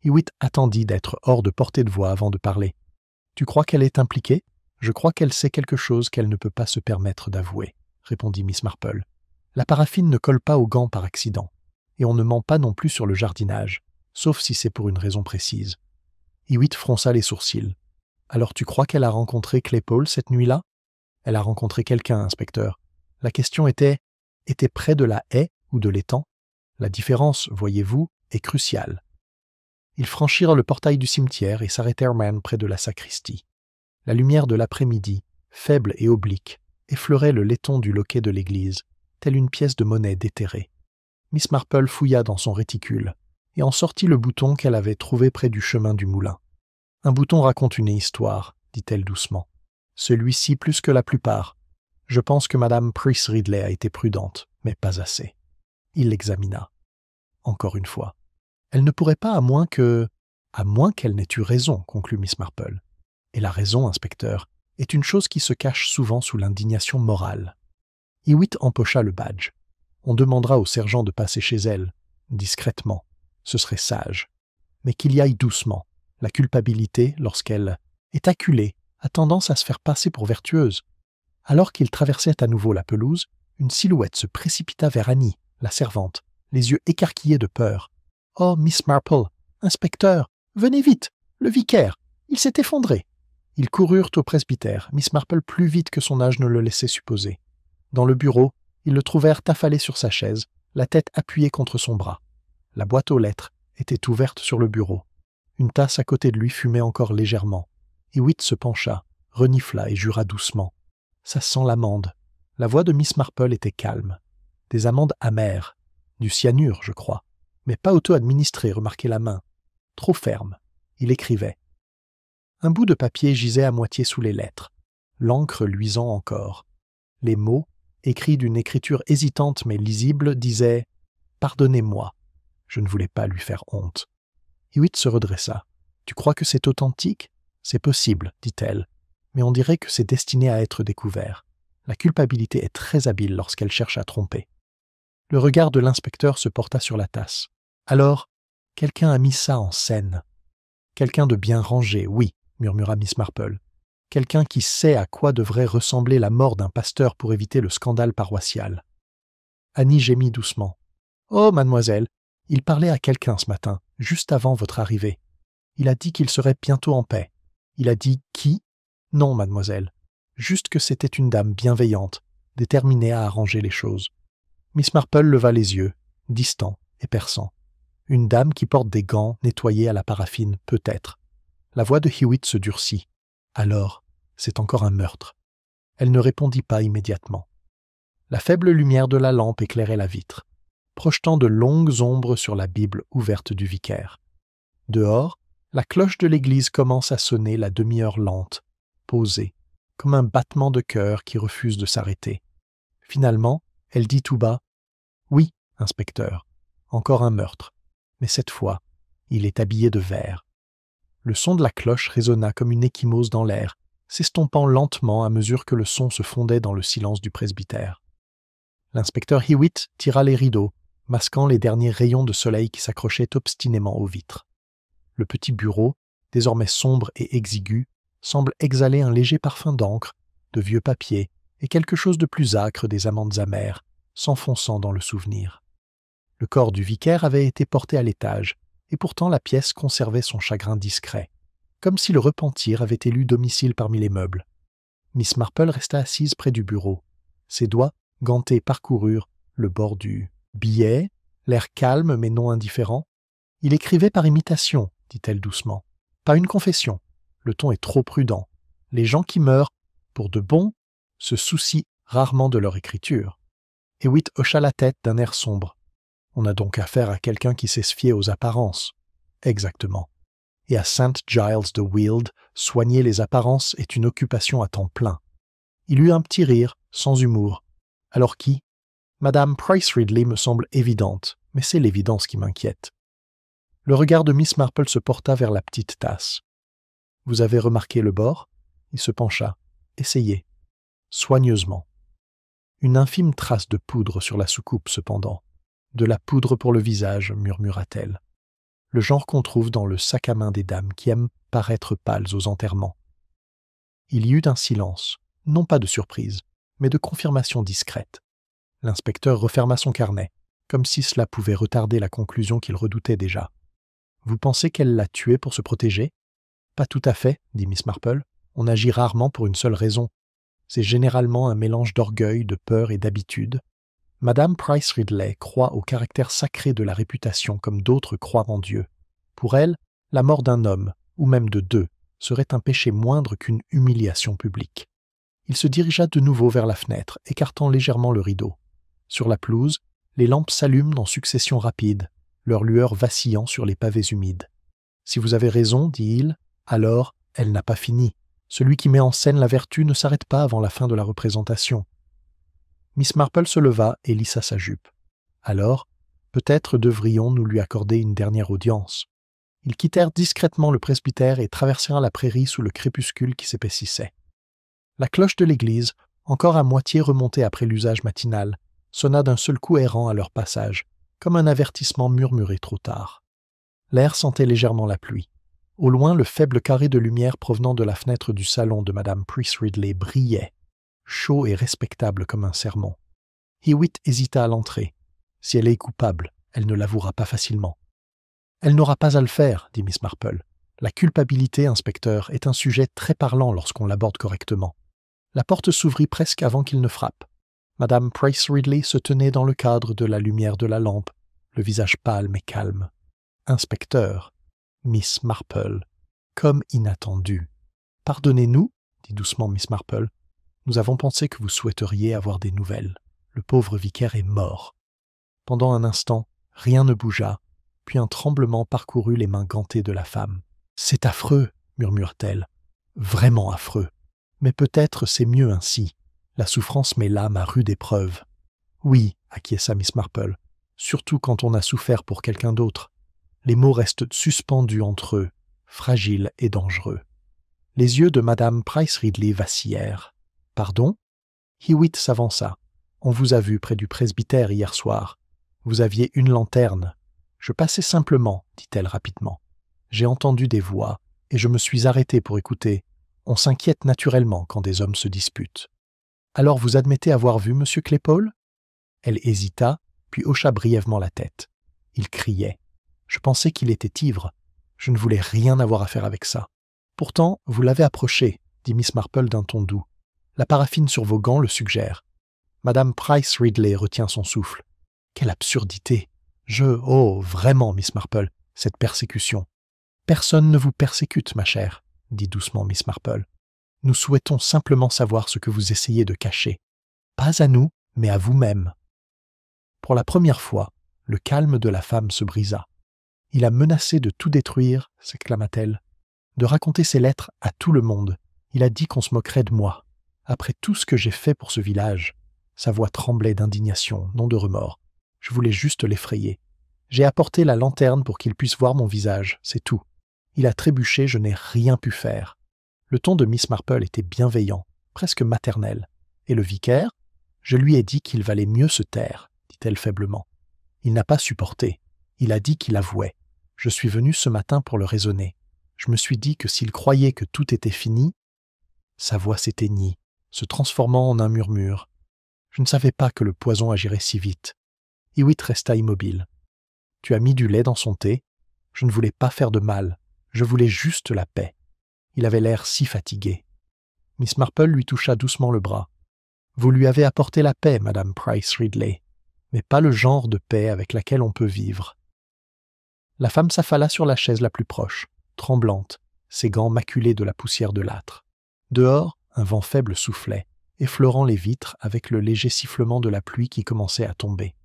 Hewitt attendit d'être hors de portée de voix avant de parler. « Tu crois qu'elle est impliquée ? Je crois qu'elle sait quelque chose qu'elle ne peut pas se permettre d'avouer, » répondit Miss Marple. « La paraffine ne colle pas aux gants par accident, et on ne ment pas non plus sur le jardinage, sauf si c'est pour une raison précise. » Hewitt fronça les sourcils. « Alors tu crois qu'elle a rencontré Claypole cette nuit-là ? » ?»« Elle a rencontré quelqu'un, inspecteur. La question était près de la haie ou de l'étang ? La différence, voyez-vous, est cruciale. » Ils franchirent le portail du cimetière et s'arrêtèrent même près de la sacristie. La lumière de l'après-midi, faible et oblique, effleurait le laiton du loquet de l'église, telle une pièce de monnaie déterrée. Miss Marple fouilla dans son réticule et en sortit le bouton qu'elle avait trouvé près du chemin du moulin. « Un bouton raconte une histoire, » dit-elle doucement. « Celui-ci plus que la plupart. Je pense que Madame Price Ridley a été prudente, mais pas assez. » Il l'examina. Encore une fois. « Elle ne pourrait pas à moins qu'elle n'ait eu raison, » conclut Miss Marple. « Et la raison, inspecteur, est une chose qui se cache souvent sous l'indignation morale. » Hewitt empocha le badge. « On demandera au sergent de passer chez elle, discrètement. Ce serait sage. Mais qu'il y aille doucement. La culpabilité, lorsqu'elle est acculée, a tendance à se faire passer pour vertueuse. » Alors qu'ils traversaient à nouveau la pelouse, une silhouette se précipita vers Annie, la servante, les yeux écarquillés de peur. « Oh, Miss Marple, inspecteur, venez vite, le vicaire, il s'est effondré. » Ils coururent au presbytère, Miss Marple plus vite que son âge ne le laissait supposer. Dans le bureau, ils le trouvèrent affalé sur sa chaise, la tête appuyée contre son bras. La boîte aux lettres était ouverte sur le bureau. Une tasse à côté de lui fumait encore légèrement. Hewitt se pencha, renifla et jura doucement. « Ça sent l'amande. » La voix de Miss Marple était calme. « Des amandes amères. Du cyanure, je crois. Mais pas auto-administré, remarquez la main. Trop ferme. » Il écrivait. Un bout de papier gisait à moitié sous les lettres, l'encre luisant encore. Les mots, écrits d'une écriture hésitante mais lisible, disaient « Pardonnez-moi ». Je ne voulais pas lui faire honte. Hewitt se redressa. « Tu crois que c'est authentique ? C'est possible, dit-elle. Mais on dirait que c'est destiné à être découvert. La culpabilité est très habile lorsqu'elle cherche à tromper. » Le regard de l'inspecteur se porta sur la tasse. « Alors, quelqu'un a mis ça en scène. »« Quelqu'un de bien rangé, oui, » murmura Miss Marple. « Quelqu'un qui sait à quoi devrait ressembler la mort d'un pasteur pour éviter le scandale paroissial. » Annie gémit doucement. « Oh, mademoiselle, il parlait à quelqu'un ce matin, juste avant votre arrivée. Il a dit qu'il serait bientôt en paix. Il a dit qui ? Non, mademoiselle. Juste que c'était une dame bienveillante, déterminée à arranger les choses. Miss Marple leva les yeux, distants et perçants. Une dame qui porte des gants nettoyés à la paraffine, peut-être. La voix de Hewitt se durcit. Alors, c'est encore un meurtre. Elle ne répondit pas immédiatement. La faible lumière de la lampe éclairait la vitre, projetant de longues ombres sur la Bible ouverte du vicaire. Dehors, la cloche de l'église commence à sonner la demi-heure lente, posée, comme un battement de cœur qui refuse de s'arrêter. Finalement, elle dit tout bas « Oui, inspecteur, encore un meurtre, mais cette fois, il est habillé de vert. » Le son de la cloche résonna comme une ecchymose dans l'air, s'estompant lentement à mesure que le son se fondait dans le silence du presbytère. L'inspecteur Hewitt tira les rideaux, masquant les derniers rayons de soleil qui s'accrochaient obstinément aux vitres. Le petit bureau, désormais sombre et exigu, semble exhaler un léger parfum d'encre, de vieux papier et quelque chose de plus âcre des amandes amères, s'enfonçant dans le souvenir. Le corps du vicaire avait été porté à l'étage, et pourtant la pièce conservait son chagrin discret, comme si le repentir avait élu domicile parmi les meubles. Miss Marple resta assise près du bureau. Ses doigts, gantés, parcoururent le bord du billet, l'air calme mais non indifférent. « Il écrivait par imitation, » dit-elle doucement. « Pas une confession. Le ton est trop prudent. Les gens qui meurent, pour de bon, se soucient rarement de leur écriture. » Hewitt hocha la tête d'un air sombre. « On a donc affaire à quelqu'un qui sait se fier aux apparences. » « Exactement. Et à St. Giles de Weald, soigner les apparences est une occupation à temps plein. » Il eut un petit rire, sans humour. « Alors qui ? Madame Price Ridley me semble évidente, mais c'est l'évidence qui m'inquiète. » Le regard de Miss Marple se porta vers la petite tasse. « Vous avez remarqué le bord ?» Il se pencha. « Essayez. » Soigneusement. Une infime trace de poudre sur la soucoupe, cependant. « De la poudre pour le visage, » murmura-t-elle. Le genre qu'on trouve dans le sac à main des dames qui aiment paraître pâles aux enterrements. Il y eut un silence, non pas de surprise, mais de confirmation discrète. L'inspecteur referma son carnet, comme si cela pouvait retarder la conclusion qu'il redoutait déjà. « Vous pensez qu'elle l'a tué pour se protéger ?»« Pas tout à fait, » dit Miss Marple. « On agit rarement pour une seule raison. C'est généralement un mélange d'orgueil, de peur et d'habitude. Madame Price Ridley croit au caractère sacré de la réputation comme d'autres croient en Dieu. Pour elle, la mort d'un homme, ou même de deux, serait un péché moindre qu'une humiliation publique. » Il se dirigea de nouveau vers la fenêtre, écartant légèrement le rideau. Sur la pelouse, les lampes s'allument en succession rapide, leur lueur vacillant sur les pavés humides. « Si vous avez raison, dit-il, alors elle n'a pas fini. Celui qui met en scène la vertu ne s'arrête pas avant la fin de la représentation. » Miss Marple se leva et lissa sa jupe. « Alors, peut-être devrions-nous lui accorder une dernière audience. » Ils quittèrent discrètement le presbytère et traversèrent la prairie sous le crépuscule qui s'épaississait. La cloche de l'église, encore à moitié remontée après l'usage matinal, sonna d'un seul coup errant à leur passage, comme un avertissement murmuré trop tard. L'air sentait légèrement la pluie. Au loin, le faible carré de lumière provenant de la fenêtre du salon de Madame Price Ridley brillait, chaud et respectable comme un sermon. Hewitt hésita à l'entrer. Si elle est coupable, elle ne l'avouera pas facilement. « Elle n'aura pas à le faire, » dit Miss Marple. « La culpabilité, inspecteur, est un sujet très parlant lorsqu'on l'aborde correctement. » La porte s'ouvrit presque avant qu'il ne frappe. Madame Price Ridley se tenait dans le cadre de la lumière de la lampe, le visage pâle mais calme. « Inspecteur, Miss Marple, comme inattendu. »« Pardonnez-nous, » dit doucement Miss Marple. « Nous avons pensé que vous souhaiteriez avoir des nouvelles. Le pauvre vicaire est mort. » Pendant un instant, rien ne bougea, puis un tremblement parcourut les mains gantées de la femme. « C'est affreux, » murmure-t-elle. « Vraiment affreux. Mais peut-être c'est mieux ainsi. La souffrance met l'âme à rude épreuve. »« Oui, » acquiesça Miss Marple, « surtout quand on a souffert pour quelqu'un d'autre. Les mots restent suspendus entre eux, fragiles et dangereux. » Les yeux de Madame Price Ridley vacillèrent. « Pardon ?» Hewitt s'avança. « On vous a vu près du presbytère hier soir. Vous aviez une lanterne. Je passais simplement, dit-elle rapidement. J'ai entendu des voix, et je me suis arrêté pour écouter. On s'inquiète naturellement quand des hommes se disputent. Alors vous admettez avoir vu M. Claypole ? » Elle hésita, puis hocha brièvement la tête. Il criait. Je pensais qu'il était ivre. Je ne voulais rien avoir à faire avec ça. Pourtant, vous l'avez approché, dit Miss Marple d'un ton doux. La paraffine sur vos gants le suggère. Madame Price Ridley retient son souffle. Quelle absurdité! Oh, vraiment, Miss Marple, cette persécution. Personne ne vous persécute, ma chère, dit doucement Miss Marple. Nous souhaitons simplement savoir ce que vous essayez de cacher. Pas à nous, mais à vous-même. Pour la première fois, le calme de la femme se brisa. Il a menacé de tout détruire, s'exclama-t-elle, de raconter ses lettres à tout le monde. Il a dit qu'on se moquerait de moi. Après tout ce que j'ai fait pour ce village, sa voix tremblait d'indignation, non de remords. Je voulais juste l'effrayer. J'ai apporté la lanterne pour qu'il puisse voir mon visage, c'est tout. Il a trébuché, je n'ai rien pu faire. Le ton de Miss Marple était bienveillant, presque maternel. Et le vicaire? Je lui ai dit qu'il valait mieux se taire, dit-elle faiblement. Il n'a pas supporté. Il a dit qu'il avouait. Je suis venue ce matin pour le raisonner. Je me suis dit que s'il croyait que tout était fini, sa voix s'éteignit, se transformant en un murmure. Je ne savais pas que le poison agirait si vite. Hewitt resta immobile. Tu as mis du lait dans son thé? Je ne voulais pas faire de mal. Je voulais juste la paix. Il avait l'air si fatigué. Miss Marple lui toucha doucement le bras. Vous lui avez apporté la paix, Madame Price Ridley, mais pas le genre de paix avec laquelle on peut vivre. La femme s'affala sur la chaise la plus proche, tremblante, ses gants maculés de la poussière de l'âtre. Dehors, un vent faible soufflait, effleurant les vitres avec le léger sifflement de la pluie qui commençait à tomber.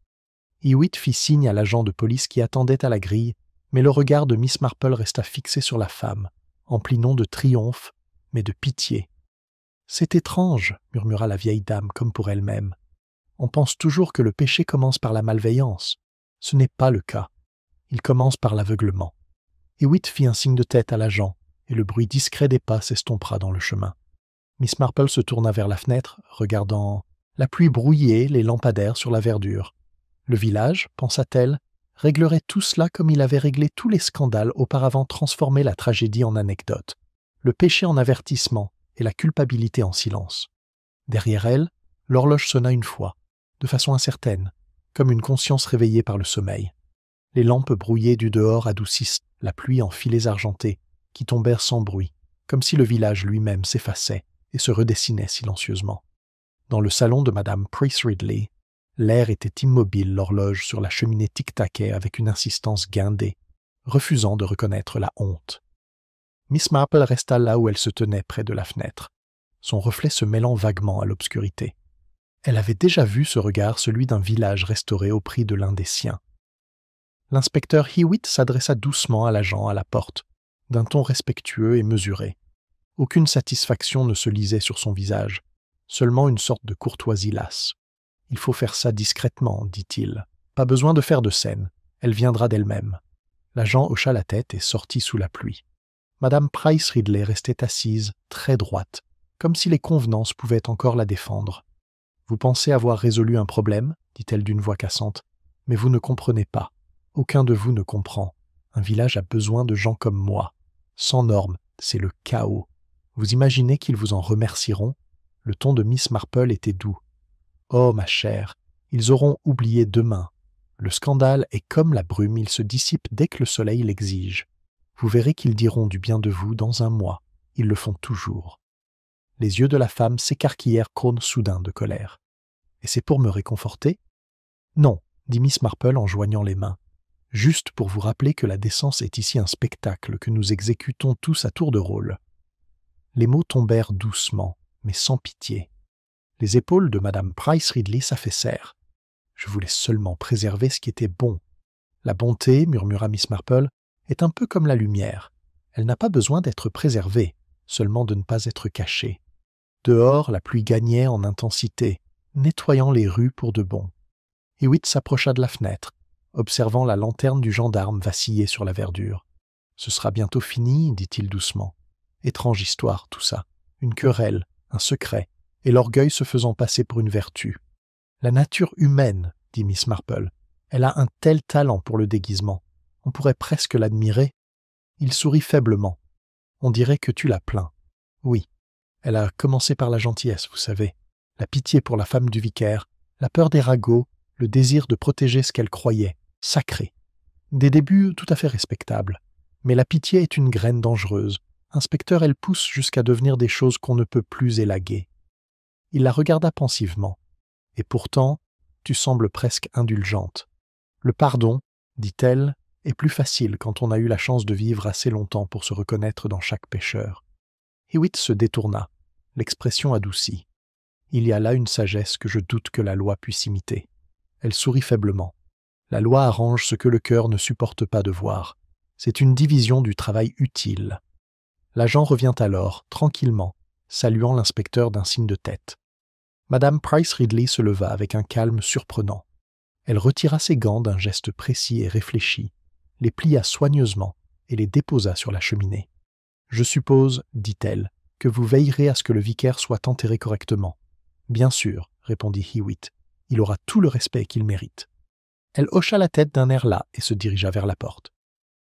Hewitt fit signe à l'agent de police qui attendait à la grille, mais le regard de Miss Marple resta fixé sur la femme, empli non de triomphe, mais de pitié. « C'est étrange, » murmura la vieille dame comme pour elle-même. « On pense toujours que le péché commence par la malveillance. Ce n'est pas le cas. Il commence par l'aveuglement. » Hewitt fit un signe de tête à l'agent, et le bruit discret des pas s'estompera dans le chemin. Miss Marple se tourna vers la fenêtre, regardant la pluie brouillée, les lampadaires sur la verdure. Le village, pensa-t-elle, réglerait tout cela comme il avait réglé tous les scandales auparavant transformés la tragédie en anecdote, le péché en avertissement et la culpabilité en silence. Derrière elle, l'horloge sonna une fois, de façon incertaine, comme une conscience réveillée par le sommeil. Les lampes brouillées du dehors adoucissent la pluie en filets argentés qui tombèrent sans bruit, comme si le village lui-même s'effaçait et se redessinait silencieusement. Dans le salon de Madame Price Ridley, l'air était immobile, l'horloge sur la cheminée tic-taquait avec une insistance guindée, refusant de reconnaître la honte. Miss Marple resta là où elle se tenait près de la fenêtre, son reflet se mêlant vaguement à l'obscurité. Elle avait déjà vu ce regard, celui d'un village restauré au prix de l'un des siens. L'inspecteur Hewitt s'adressa doucement à l'agent à la porte, d'un ton respectueux et mesuré. Aucune satisfaction ne se lisait sur son visage, seulement une sorte de courtoisie lasse. « Il faut faire ça discrètement, dit-il. Pas besoin de faire de scène, elle viendra d'elle-même. » L'agent hocha la tête et sortit sous la pluie. Madame Price Ridley restait assise, très droite, comme si les convenances pouvaient encore la défendre. « Vous pensez avoir résolu un problème, dit-elle d'une voix cassante, mais vous ne comprenez pas. Aucun de vous ne comprend. Un village a besoin de gens comme moi. Sans normes, c'est le chaos. Vous imaginez qu'ils vous en remercieront? » Le ton de Miss Marple était doux. « Oh, ma chère, ils auront oublié demain. Le scandale est comme la brume, il se dissipe dès que le soleil l'exige. Vous verrez qu'ils diront du bien de vous dans un mois. Ils le font toujours. » Les yeux de la femme s'écarquillèrent cône soudain de colère. « Et c'est pour me réconforter? »« Non, » dit Miss Marple en joignant les mains. « Juste pour vous rappeler que la décence est ici un spectacle que nous exécutons tous à tour de rôle. » Les mots tombèrent doucement, mais sans pitié. Les épaules de Madame Price Ridley s'affaissèrent. « Je voulais seulement préserver ce qui était bon. »« La bonté, » murmura Miss Marple, « est un peu comme la lumière. Elle n'a pas besoin d'être préservée, seulement de ne pas être cachée. » Dehors, la pluie gagnait en intensité, nettoyant les rues pour de bon. Hewitt s'approcha de la fenêtre, observant la lanterne du gendarme vaciller sur la verdure. « Ce sera bientôt fini, » dit-il doucement. Étrange histoire, tout ça. Une querelle, un secret, et l'orgueil se faisant passer pour une vertu. « La nature humaine, » dit Miss Marple. « Elle a un tel talent pour le déguisement. On pourrait presque l'admirer. » Il sourit faiblement. « On dirait que tu la plains. »« Oui. Elle a commencé par la gentillesse, vous savez. La pitié pour la femme du vicaire, la peur des ragots, le désir de protéger ce qu'elle croyait, sacré. Des débuts tout à fait respectables. Mais la pitié est une graine dangereuse. Inspecteur, elle pousse jusqu'à devenir des choses qu'on ne peut plus élaguer. Il la regarda pensivement. Et pourtant, tu sembles presque indulgente. Le pardon, dit-elle, est plus facile quand on a eu la chance de vivre assez longtemps pour se reconnaître dans chaque pécheur. Hewitt se détourna, l'expression adoucie. Il y a là une sagesse que je doute que la loi puisse imiter. Elle sourit faiblement. La loi arrange ce que le cœur ne supporte pas de voir. C'est une division du travail utile. L'agent revient alors, tranquillement, saluant l'inspecteur d'un signe de tête. Madame Price Ridley se leva avec un calme surprenant. Elle retira ses gants d'un geste précis et réfléchi, les plia soigneusement et les déposa sur la cheminée. « Je suppose, dit-elle, que vous veillerez à ce que le vicaire soit enterré correctement. »« Bien sûr, » répondit Hewitt. « Il aura tout le respect qu'il mérite. » Elle hocha la tête d'un air las et se dirigea vers la porte.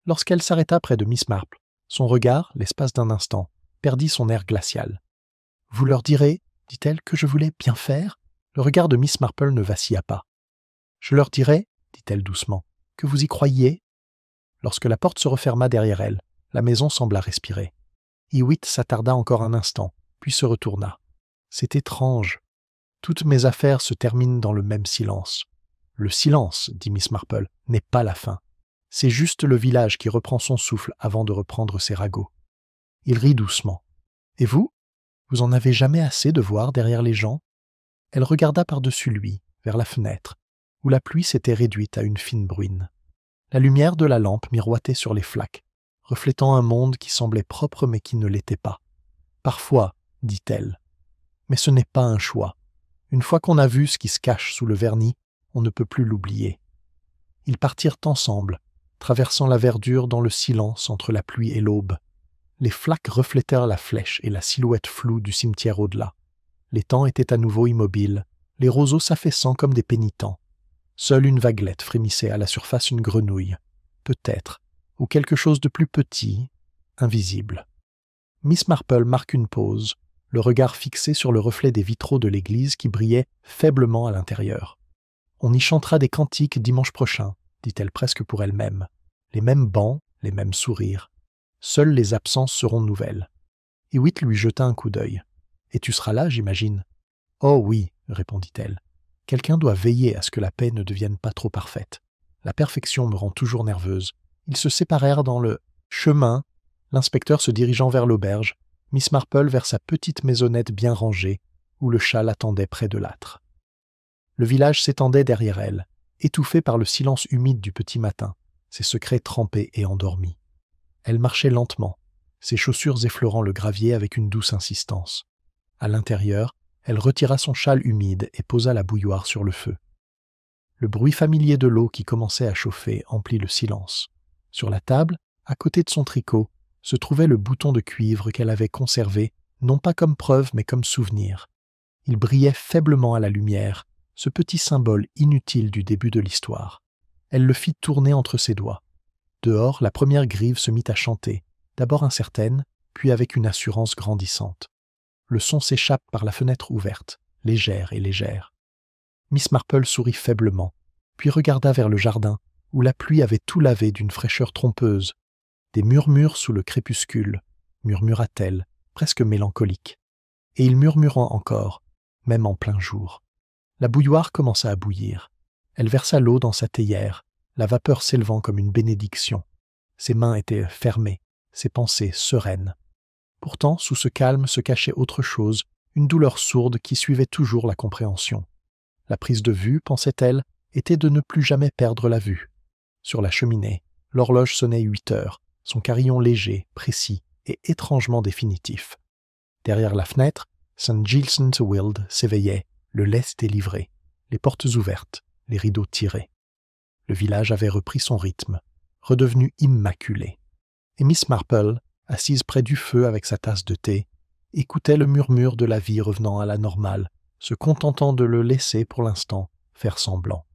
Lorsqu'elle s'arrêta près de Miss Marple, son regard, l'espace d'un instant, perdit son air glacial. « Vous leur direz, dit-elle, que je voulais bien faire ?» Le regard de Miss Marple ne vacilla pas. « Je leur dirai, dit-elle doucement, que vous y croyiez ?» Lorsque la porte se referma derrière elle, la maison sembla respirer. Hewitt s'attarda encore un instant, puis se retourna. « C'est étrange. Toutes mes affaires se terminent dans le même silence. »« Le silence, dit Miss Marple, n'est pas la fin. C'est juste le village qui reprend son souffle avant de reprendre ses ragots. » Il rit doucement. « Et vous ? Vous en avez jamais assez de voir derrière les gens ?» Elle regarda par-dessus lui, vers la fenêtre, où la pluie s'était réduite à une fine bruine. La lumière de la lampe miroitait sur les flaques, reflétant un monde qui semblait propre mais qui ne l'était pas. « Parfois, dit-elle. Mais ce n'est pas un choix. Une fois qu'on a vu ce qui se cache sous le vernis, on ne peut plus l'oublier. » Ils partirent ensemble, traversant la verdure dans le silence entre la pluie et l'aube. Les flaques reflétèrent la flèche et la silhouette floue du cimetière au-delà. L'étang était à nouveau immobile, les roseaux s'affaissant comme des pénitents. Seule une vaguelette frémissait à la surface une grenouille, peut-être, ou quelque chose de plus petit, invisible. Miss Marple marque une pause, le regard fixé sur le reflet des vitraux de l'église qui brillaient faiblement à l'intérieur. « On y chantera des cantiques dimanche prochain, » dit-elle presque pour elle-même. Les mêmes bancs, les mêmes sourires. Seules les absences seront nouvelles. Hewitt lui jeta un coup d'œil. « Et tu seras là, j'imagine ?»« Oh oui, » répondit-elle. « Quelqu'un doit veiller à ce que la paix ne devienne pas trop parfaite. La perfection me rend toujours nerveuse. » Ils se séparèrent dans le chemin, l'inspecteur se dirigeant vers l'auberge, Miss Marple vers sa petite maisonnette bien rangée, où le chat l'attendait près de l'âtre. Le village s'étendait derrière elle, étouffé par le silence humide du petit matin, ses secrets trempés et endormis. Elle marchait lentement, ses chaussures effleurant le gravier avec une douce insistance. À l'intérieur, elle retira son châle humide et posa la bouilloire sur le feu. Le bruit familier de l'eau qui commençait à chauffer emplit le silence. Sur la table, à côté de son tricot, se trouvait le bouton de cuivre qu'elle avait conservé, non pas comme preuve mais comme souvenir. Il brillait faiblement à la lumière, ce petit symbole inutile du début de l'histoire. Elle le fit tourner entre ses doigts. Dehors, la première grive se mit à chanter, d'abord incertaine, puis avec une assurance grandissante. Le son s'échappe par la fenêtre ouverte, légère et légère. Miss Marple sourit faiblement, puis regarda vers le jardin, où la pluie avait tout lavé d'une fraîcheur trompeuse. Des murmures sous le crépuscule, murmura-t-elle, presque mélancolique. Et il murmura encore, même en plein jour. La bouilloire commença à bouillir. Elle versa l'eau dans sa théière, la vapeur s'élevant comme une bénédiction. Ses mains étaient fermées, ses pensées sereines. Pourtant, sous ce calme se cachait autre chose, une douleur sourde qui suivait toujours la compréhension. La prise de vue, pensait-elle, était de ne plus jamais perdre la vue. Sur la cheminée, l'horloge sonnait 8 heures, son carillon léger, précis et étrangement définitif. Derrière la fenêtre, St. Giles to Wild s'éveillait, le lest délivré, les portes ouvertes, les rideaux tirés. Le village avait repris son rythme, redevenu immaculé. Et Miss Marple, assise près du feu avec sa tasse de thé, écoutait le murmure de la vie revenant à la normale, se contentant de le laisser pour l'instant faire semblant.